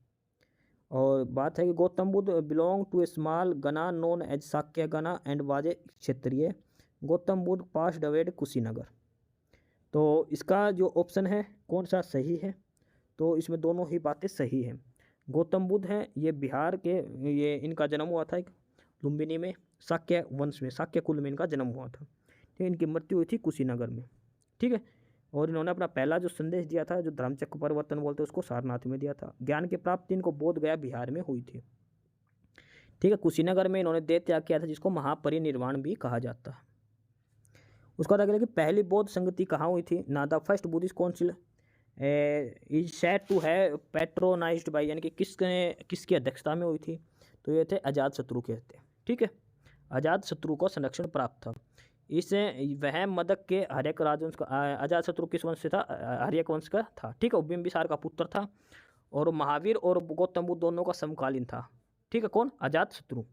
और बात है कि Gautam Buddha belong to a small gana known as Shakya gana and was Kshatriya. Gautam Buddha passed away Kushinagar. तो इसका जो ऑप्शन है कौन सा सही है? तो इसमें दोनों ही बातें सही हैं। गौतम बुद्ध हैं ये बिहार के, ये इनका जन्म हुआ था लुम्बिनी में, शाक्य वंश में, शाक्य कुल में इनका जन्म हुआ था। ठीक है, इनकी मृत्यु हुई थी कुशीनगर में। ठीक है, और इन्होंने अपना पहला जो संदेश दिया था, जो धर्मचक्र परिवर्तन बोलते हैं, उसको सारनाथ में दिया था। ज्ञान की प्राप्ति इनको बोध गया बिहार में हुई थी। ठीक है, कुशीनगर में इन्होंने देह त्याग किया था, जिसको महापरिनिर्वाण भी कहा जाता है। उसका बाद अगला कि पहली बौद्ध संगति कहाँ हुई थी? ना the first Buddhist council is said to have patronised by, यानी कि किसकी अध्यक्षता में हुई थी? तो ये थे अजात शत्रु के थे। ठीक है, अजात शत्रु को संरक्षण प्राप्त था। इसे वह मदक के हर्यक राजवंश का, अजात शत्रु किस वंश से था? हर्यक वंश का था। ठीक है, बिंबिसार का पुत्र था, और महावीर और गौतम बुद्ध दोनों का समकालीन था। ठीक है, कौन? अजात शत्रु।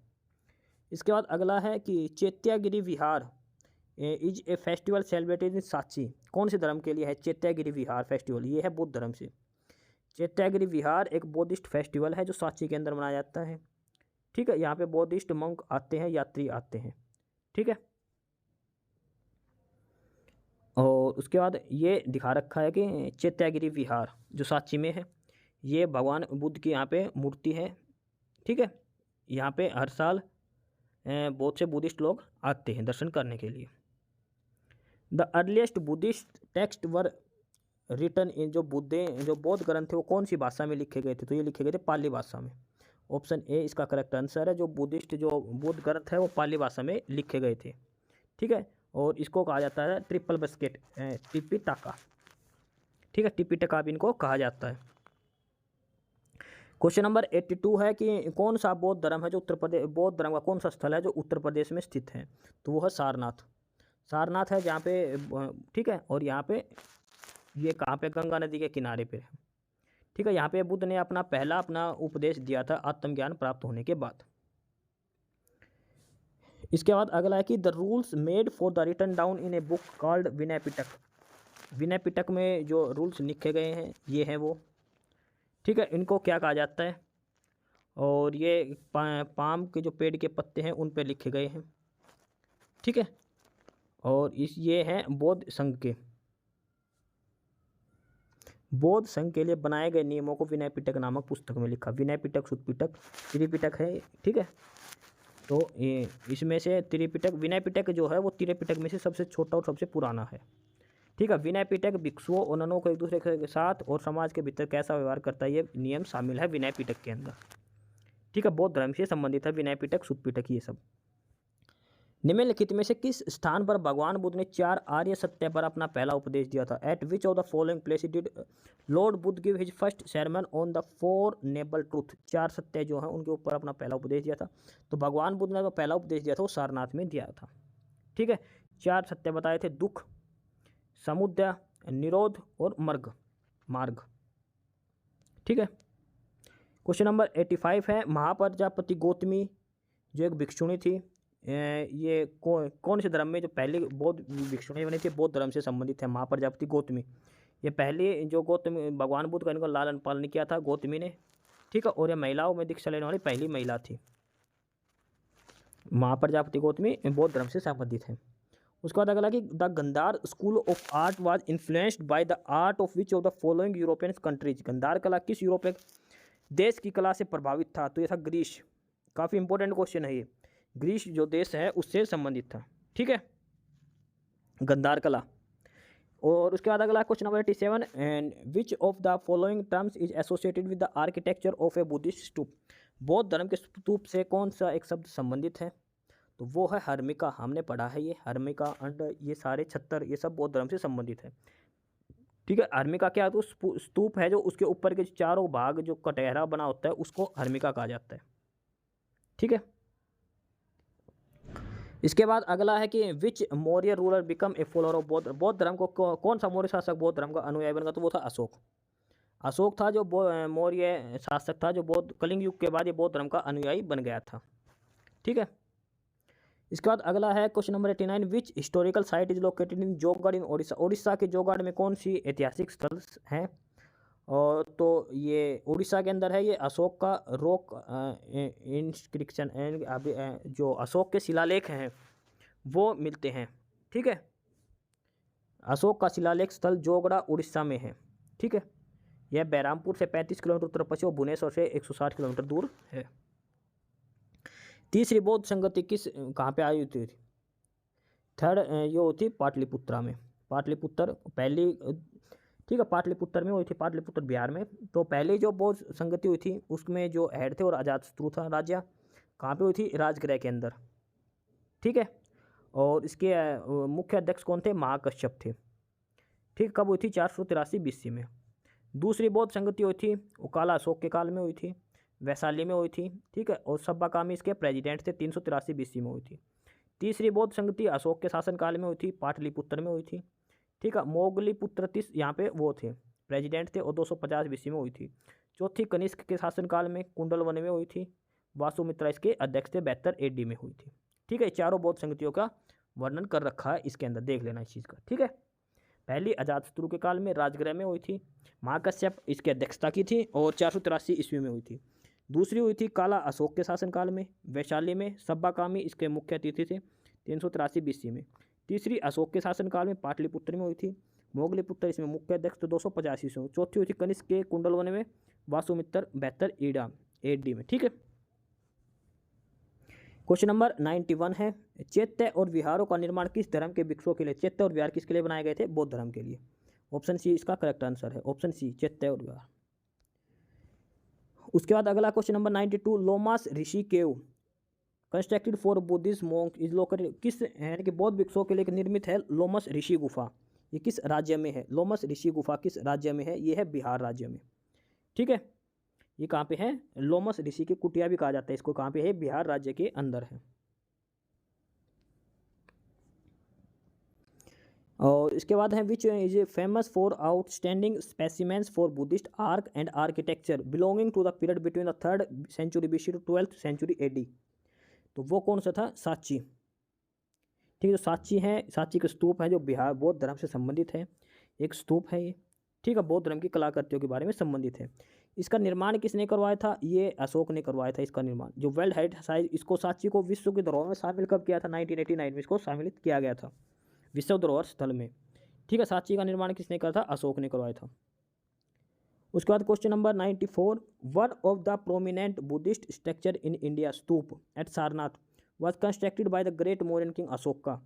इसके बाद अगला है कि Chaityagiri Vihara is a festival celebrated in Sanchi. कौन से धर्म के लिए है चैत्यागिरी विहार फेस्टिवल? ये है बौद्ध धर्म से। चैत्यागिरी विहार एक बौद्धिस्ट फेस्टिवल है जो सांची के अंदर मनाया जाता है। ठीक है, यहाँ पे बौद्धिस्ट मंक आते हैं, यात्री आते हैं। ठीक है, और उसके बाद ये दिखा रखा है कि चैत्यागिरी विहार जो सांची में है, ये भगवान बुद्ध की यहाँ पे मूर्ति है। ठीक है, यहाँ पे हर साल बहुत से बुद्धिस्ट लोग आते हैं दर्शन करने के लिए। The earliest Buddhist text were written in, जो बौद्ध ग्रंथ थे वो कौन सी भाषा में लिखे गए थे? तो ये लिखे गए थे पाली भाषा में। ऑप्शन ए इसका करेक्ट आंसर है। जो बौद्ध ग्रंथ है वो पाली भाषा में लिखे गए थे। ठीक है, और इसको कहा जाता है ट्रिपल बास्केट टिपिटाका। ठीक है, टिपिटाका भी इनको कहा जाता है। क्वेश्चन नंबर 82 है कि कौन सा बौद्ध धर्म है जो उत्तर प्रदेश, बौद्ध धर्म का कौन सा स्थल है जो उत्तर प्रदेश में स्थित है? तो वो है सारनाथ। सारनाथ है जहाँ पे, ठीक है, और यहाँ पे ये कहाँ पे? गंगा नदी के किनारे पे है। ठीक है, यहाँ पे बुद्ध ने अपना पहला उपदेश दिया था आत्मज्ञान प्राप्त होने के बाद। इसके बाद अगला है कि the rules made for the written down in a book called Vinaya Pitaka. Vinaya Pitaka में जो रूल्स लिखे गए हैं ये हैं वो, ठीक है, इनको क्या कहा जाता है, और ये पाम के जो पेड़ के पत्ते हैं उन पे लिखे गए हैं, ठीक है, और ये हैं बौद्ध संघ के, बौद्ध संघ के लिए बनाए गए नियमों को विनय पिटक नामक पुस्तक में लिखा। विनय पिटक, सुत्पिटक, त्रिपिटक है, ठीक है। तो ये इसमें से त्रिपिटक, विनय पिटक जो है वो त्रिपिटक में से सबसे छोटा और सबसे पुराना है, ठीक है। विनय पिटक भिक्षुओं और ननों को एक दूसरे के साथ और समाज के भीतर कैसा व्यवहार करता है ये नियम शामिल है विनय पिटक के अंदर, ठीक है। बौद्ध धर्म से संबंधित है विनय पिटक, सुत्पिटक, ये सब। निम्नलिखित में से किस स्थान पर भगवान बुद्ध ने 4 आर्य सत्य पर अपना पहला उपदेश दिया था? At which of the following place did lord Buddha give his first sermon on the 4 noble truth? 4 सत्य जो है उनके ऊपर अपना पहला उपदेश दिया था। तो भगवान बुद्ध ने जो पहला उपदेश दिया था वो सारनाथ में दिया था, ठीक है। 4 सत्य बताए थे, दुख, समुदय, निरोध और मार्ग, ठीक है। क्वेश्चन नंबर 85 है, महाप्रजापति गौतमी जो एक भिक्षुणी थी, ये कौन से धर्म में जो पहली बौद्ध भिक्षुणी बनी थी, बौद्ध धर्म से संबंधित है महाप्रजापति गौतमी। ये पहली जो गौतमी भगवान बुद्ध का इनको लालन पालन किया था गौतमी ने, ठीक है, और ये महिलाओं में दीक्षा लेने वाली पहली महिला थी। महाप्रजापति गौतमी बौद्ध धर्म से संबंधित है। उसके बाद अगला कि the Gandhara school of art was influenced by the art of which of the following European countries? Gandhara कला किस यूरोपीय देश की कला से प्रभावित था? तो ये था ग्रीस। काफ़ी इंपॉर्टेंट क्वेश्चन है ये, ग्रीस जो देश है उससे संबंधित था, ठीक है, गंधार कला। और उसके बाद अगला question number 87, and which of the following terms is associated with the architecture of a Buddhist stupa? बौद्ध धर्म के स्तूप से कौन सा एक शब्द संबंधित है? तो वो है हर्मिका। हमने पढ़ा है ये हर्मिका एंड ये सारे 76 ये सब बौद्ध धर्म से संबंधित है, ठीक है। हर्मिका क्या है? तो स्तूप है जो उसके ऊपर के चारों भाग जो कटहरा बना होता है उसको हर्मिका कहा जाता है, ठीक है। इसके बाद अगला है कि which Maurya ruler become a follower of Bauddh? बौद्ध धर्म को कौन सा मौर्य शासक बौद्ध धर्म का अनुयायी बन गया? तो वो था अशोक। अशोक था जो मौर्य शासक था जो बौद्ध कलिंग युग के बाद ये बौद्ध धर्म का अनुयायी बन गया था, ठीक है। इसके बाद अगला है question number 89, which historical site is located in Jaugada in Odisha? Odisha के जोगढ़ में कौन सी ऐतिहासिक स्थल हैं? और तो ये उड़ीसा के अंदर है, ये अशोक का रॉक इंस्क्रिप्शन जो अशोक के शिलालेख हैं वो मिलते हैं, ठीक है। अशोक का शिलालेख स्थल जोगड़ा उड़ीसा में है, ठीक है। यह बैरामपुर से 35 किलोमीटर उत्तर पश्चिम और भुवनेश्वर से 160 किलोमीटर दूर है। तीसरी बौद्ध संगति कहाँ पे आई थी? थर्ड ये होती पाटलिपुत्रा में, पाटलिपुत्र पहली, ठीक है, पाटलिपुत्र में हुई थी, पाटलिपुत्र बिहार में। तो पहले जो बौद्ध संगति हुई थी उसमें जो हेड थे और अजातशत्रु था राजा, कहाँ पे हुई थी? राजगृह के अंदर, ठीक है। और इसके मुख्य अध्यक्ष कौन थे? महाकश्यप थे, ठीक। कब हुई थी? 483 BC में। दूसरी बौद्ध संगति हुई थी वो काला अशोक के काल में हुई थी, वैशाली में हुई थी, ठीक है। और सब्बाकामी इसके प्रेसिडेंट थे, 383 BC में हुई थी। तीसरी बौद्ध संगति अशोक के शासनकाल में हुई थी, पाटलिपुत्र में हुई थी, ठीक है। मोगलीपुत्र यहाँ पे वो थे प्रेसिडेंट थे और 250 BC में हुई थी। चौथी कनिष्क के शासनकाल में कुंडलवन में हुई थी, वासुमित्रा इसके अध्यक्ष थे, 72 AD में हुई थी, ठीक है। चारों बौद्ध संगतियों का वर्णन कर रखा है इसके अंदर, देख लेना इस चीज़ का, ठीक है। पहली अजातशत्रु के काल में राजगृह में हुई थी, महाकश्यप इसकी अध्यक्षता की थी और 483 ईस्वी में हुई थी। दूसरी हुई थी काला अशोक के शासनकाल में, वैशाली में, सब्बाकामी इसके मुख्य अतिथि थे, 383 BC में। तीसरी अशोक के शासनकाल में पाटलिपुत्र में हुई थी, मोगलीपुत्र इसमें मुख्य अध्यक्ष तो 285 ईस्वी में। चौथी हुई थी कनिष्क के कुंडलवन में, वासुमित्र 72 AD में, ठीक है। क्वेश्चन नंबर 91 है, चैत्य और विहारों का निर्माण किस धर्म के भिक्षुओं के लिए? चैत्य और विहार किसके लिए बनाए गए थे? बौद्ध धर्म के लिए। ऑप्शन सी इसका करेक्ट आंसर है, ऑप्शन सी चैत्य और विहार। उसके बाद अगला question number 92, Lomas Rishi cave constructed for Buddhist monk is located? किस यानी कि बौद्ध भिक्षुओं के लिए निर्मित है लोमस ऋषि गुफा? ये किस राज्य में है? लोमस ऋषि गुफा किस राज्य में है? ये है बिहार राज्य में, ठीक है। ये कहाँ पे है? लोमस ऋषि की कुटिया भी कहा जाता है इसको, कहाँ पे है? बिहार राज्य के अंदर है। और इसके बाद है which is famous for outstanding specimens for Buddhist arc and architecture belonging to the period between the 3rd century BC to 12th century AD? तो वो कौन सा था? सांची, ठीक है। जो सांची है, सांची के स्तूप है जो बिहार बौद्ध धर्म से संबंधित है, एक स्तूप है ये। ठीक है, बौद्ध धर्म की कलाकृतियों के बारे में संबंधित है। इसका निर्माण किसने करवाया था? ये अशोक ने करवाया था इसका निर्माण। जो वर्ल्ड हेरिटेज साइट, इसको सांची को विश्व की धरोहर में शामिल कब किया था? 1989 में इसको शामिल किया गया था विश्व धरोहर स्थल में। ठीक है, सांची का निर्माण किसने करा था? अशोक ने करवाया था। उसके बाद question number 94, one of the prominent Buddhist structure in India stupa at Sarnath was constructed by the great Mauryan king Ashoka का।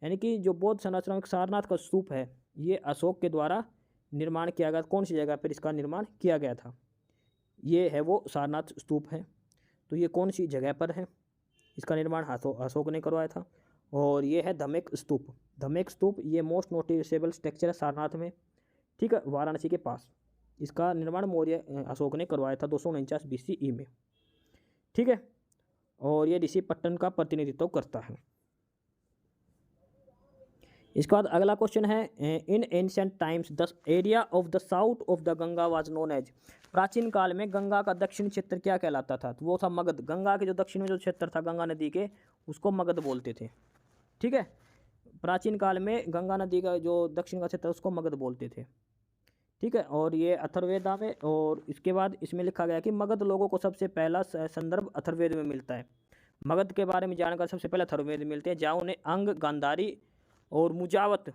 यानी कि जो बौद्ध संरचना में सारनाथ का स्तूप है, ये अशोक के द्वारा निर्माण किया गया। कौन सी जगह पर इसका निर्माण किया गया था? ये है वो सारनाथ स्तूप है। तो ये कौन सी जगह पर है? इसका निर्माण अशोक ने करवाया था। और ये है धमेक स्तूप। धमेक स्तूप ये मोस्ट नोटिसेबल स्ट्रक्चर है सारनाथ में। ठीक है, वाराणसी के पास। इसका निर्माण मौर्य अशोक ने करवाया था 249 BCE में। ठीक है, और ये ऋषि पट्टन का प्रतिनिधित्व करता है। इसके बाद अगला क्वेश्चन है, in ancient times the area of the south of the Ganga was known as. प्राचीन काल में गंगा का दक्षिण क्षेत्र क्या कहलाता था? तो वो था मगध। गंगा के जो दक्षिण में जो क्षेत्र था गंगा नदी के, उसको मगध बोलते थे। ठीक है, प्राचीन काल में गंगा नदी का जो दक्षिण का क्षेत्र उसको मगध बोलते थे। ठीक है, और ये अथर्ववेदा में, और इसके बाद इसमें लिखा गया कि मगध लोगों को सबसे पहला संदर्भ अथर्ववेद में मिलता है। मगध के बारे में जानकर सबसे पहले अथर्ववेद मिलते हैं, जहाँ उन्हें अंग, गांधारी और मुजावत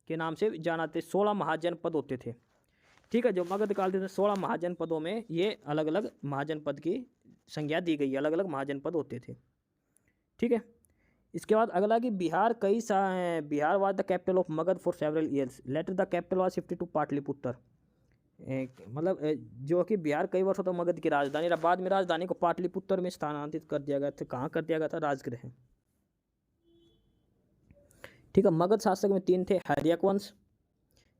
के नाम से जाना थे। 16 महाजनपद होते थे। ठीक है, जो मगध काल थे 16 महाजनपदों में ये अलग अलग महाजनपद की संज्ञा दी गई, अलग अलग महाजनपद होते थे। ठीक है, इसके बाद अगला कि Bihar Bihar was the capital of Magadh for several years, later the capital was shifted to Pataliputra. मतलब जो कि बिहार कई वर्षों तक मगध की राजधानी रहा, बाद में राजधानी को पाटलिपुत्र में स्थानांतरित कर दिया गया था। कहाँ कर दिया गया था? राजगृह। ठीक है, मगध शासक में 3 थे। हर्यक वंश,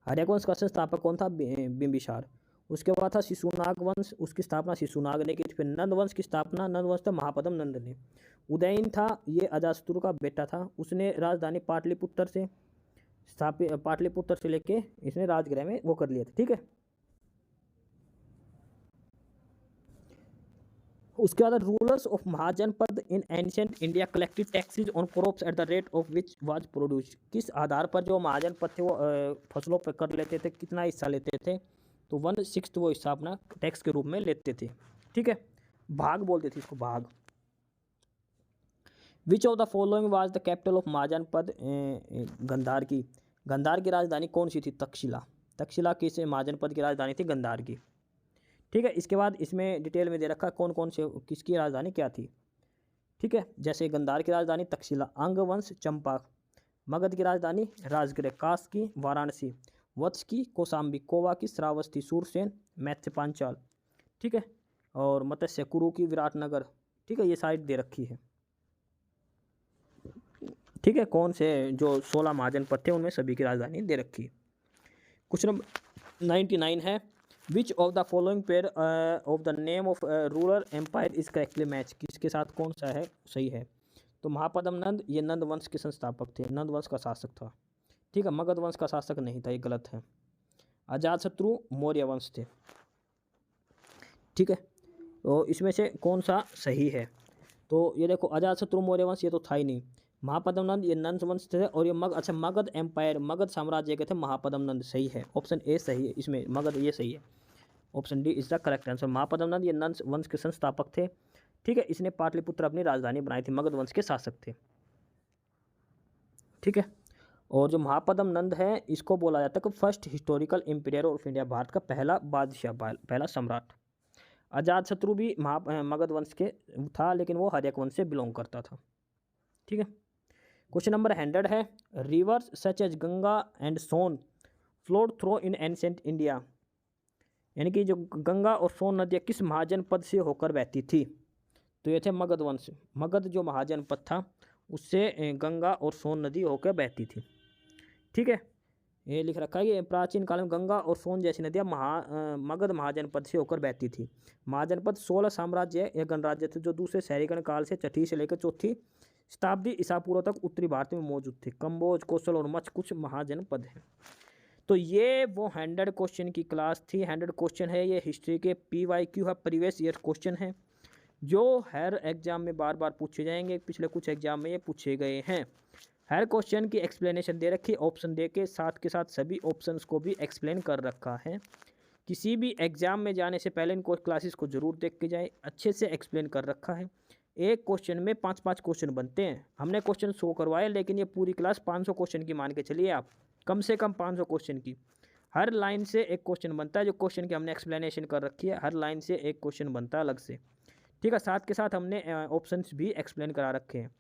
हर्यक वंश का संस्थापक कौन था? बिंबिसार। उसके बाद था शिशुनाग वंश, उसकी स्थापना शिशुनाग ने की थी। फिर नंद वंश की स्थापना नंद वंश था महापद्म नंद ने। उदयन था, ये अजातशत्रु का बेटा था, उसने राजधानी पाटलिपुत्र से स्थापित, पाटलिपुत्र से लेके इसने राजगृह में वो कर लिया था। ठीक है, उसके बाद rulers of mahajanapada in ancient India collected taxes on crops at the rate of which was produced. किस आधार पर जो महाजनपद थे वो फसलों पर कर लेते थे, कितना हिस्सा लेते थे? तो 1/6 वो हिस्सा अपना टैक्स के रूप में लेते थे। ठीक है, भाग बोलते थे इसको, भाग। Which of the following was the capital of mahajanapada Gandhara की। गंधार की राजधानी कौन सी थी? तक्षशिला। तक्षशिला किस महाजनपद की राजधानी थी? गंधार की। ठीक है, इसके बाद इसमें डिटेल में दे रखा कौन कौन से किसकी राजधानी क्या थी। ठीक है, जैसे गंधार की राजधानी तक्षशिला, अंग वंश चंपा, मगध की राजधानी राजगृह, काश की वाराणसी, वत्स की कौशाम्बी, कोवा की श्रावस्ती, सूरसेन मैत्य पांचाल। ठीक है, और मत्स्य कुरु की विराटनगर। ठीक है, ये साइड दे रखी है। ठीक है, कौन से जो 16 महाजनपद थे उनमें सभी की राजधानी दे रखी है। क्वेश्चन नंबर 99 है, which of the following pair of the name of rural empire is correctly match. किसके साथ कौन सा है सही है? तो महापद्म नंद, ये नंद वंश के संस्थापक थे, नंद वंश का शासक था। ठीक है, मगध वंश का शासक नहीं था, ये गलत है। अजातशत्रु मौर्य वंश थे। ठीक है, तो इसमें से कौन सा सही है? तो ये देखो, अजातशत्रु मौर्य वंश ये तो था ही नहीं। महापद्म नंद ये नंद वंश थे, और ये अच्छा मगध एम्पायर, मगध साम्राज्य के थे महापद्म नंद। सही है, ऑप्शन ए सही है इसमें, मगध ये सही है। Option D is the correct answer. Mahapadma Nanda ये नंद वंश के संस्थापक थे। ठीक है, इसने पाटलिपुत्र अपनी राजधानी बनाई थी, मगध वंश के शासक थे। ठीक है, और जो महापद्म नंद है इसको बोला जाता है कि first historical empire of India, Bharat का पहला बादशाह, पहला सम्राट। अजातशत्रु भी मगध वंश के था, लेकिन वो हर्यक वंश से बिलोंग करता था। ठीक है, क्वेश्चन नंबर 100 है, rivers such as Ganga and Son flowed through in ancient India. यानी कि जो गंगा और सोन नदियाँ किस महाजनपद से होकर बहती थी? तो ये थे मगध वंश। मगध जो महाजनपद था उससे गंगा और सोन नदी होकर बहती थी। ठीक है, ये लिख रखा है कि प्राचीन काल में गंगा और सोन जैसी नदियाँ मगध महाजनपद से होकर बहती थी। महाजनपद 16 साम्राज्य या गणराज्य थे जो दूसरे शहरीकरण काल से 6ठी से लेकर 4थी शताब्दी ईसा पूर्व तक उत्तरी भारत में मौजूद थे। कंबोज, कौशल और मच्छ कुछ महाजनपद हैं। तो ये वो 100 क्वेश्चन की क्लास थी। 100 क्वेश्चन है, ये हिस्ट्री के PYQ है, प्रीवियस ईयर क्वेश्चन है, जो हर एग्जाम में बार बार पूछे जाएंगे। पिछले कुछ एग्जाम में ये पूछे गए हैं। हर क्वेश्चन की एक्सप्लेनेशन दे रखी है, ऑप्शन दे के साथ सभी ऑप्शंस को भी एक्सप्लेन कर रखा है। किसी भी एग्ज़ाम में जाने से पहले इनको क्लासेस को ज़रूर देख के जाए, अच्छे से एक्सप्लेन कर रखा है। एक क्वेश्चन में 5-5 क्वेश्चन बनते हैं। हमने क्वेश्चन 100 करवाए, लेकिन ये पूरी क्लास 500 क्वेश्चन की मान के चलिए आप, कम से कम 500 क्वेश्चन की। हर लाइन से एक क्वेश्चन बनता है, जो क्वेश्चन की हमने एक्सप्लेनेशन कर रखी है, हर लाइन से एक क्वेश्चन बनता है अलग से। ठीक है, साथ के साथ हमने ऑप्शंस भी एक्सप्लेन करा रखे हैं।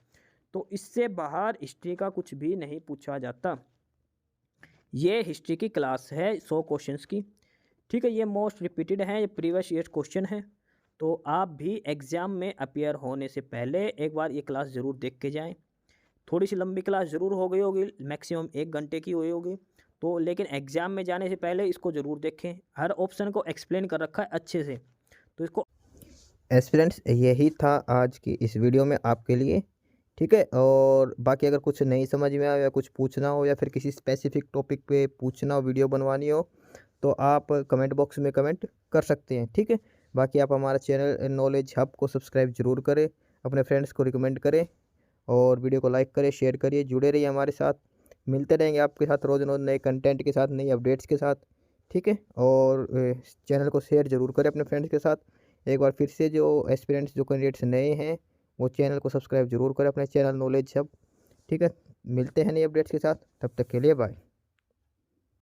तो इससे बाहर हिस्ट्री का कुछ भी नहीं पूछा जाता। ये हिस्ट्री की क्लास है 100 क्वेश्चंस की। ठीक है, ये मोस्ट रिपीटेड हैं, ये प्रीवियस ईयर क्वेश्चन हैं। तो आप भी एग्ज़ाम में अपीयर होने से पहले एक बार ये क्लास ज़रूर देख के जाएं। थोड़ी सी लंबी क्लास ज़रूर हो गई होगी, मैक्सिमम 1 घंटे की हुई होगी, तो लेकिन एग्ज़ाम में जाने से पहले इसको ज़रूर देखें। हर ऑप्शन को एक्सप्लेन कर रखा है अच्छे से, तो इसको। एस्पिरेंट्स यही था आज की इस वीडियो में आपके लिए। ठीक है, और बाकी अगर कुछ नहीं समझ में आया या कुछ पूछना हो या फिर किसी स्पेसिफिक टॉपिक पे पूछना हो, वीडियो बनवानी हो, तो आप कमेंट बॉक्स में कमेंट कर सकते हैं। ठीक है, बाकी आप हमारा चैनल नॉलेज हब को सब्सक्राइब ज़रूर करें, अपने फ्रेंड्स को रिकमेंड करें और वीडियो को लाइक करें, शेयर करिए, जुड़े रहिए हमारे साथ। मिलते रहेंगे आपके साथ रोज़ रोज़ नए कंटेंट के साथ, नई अपडेट्स के साथ। ठीक है, और चैनल को शेयर ज़रूर करें अपने फ्रेंड्स के साथ। एक बार फिर से जो एस्पिरेंट्स, जो कैंडिडेट्स नए हैं, वो चैनल को सब्सक्राइब ज़रूर करें, अपने चैनल नॉलेज हब। ठीक है, मिलते हैं नई अपडेट्स के साथ, तब तक के लिए बाय।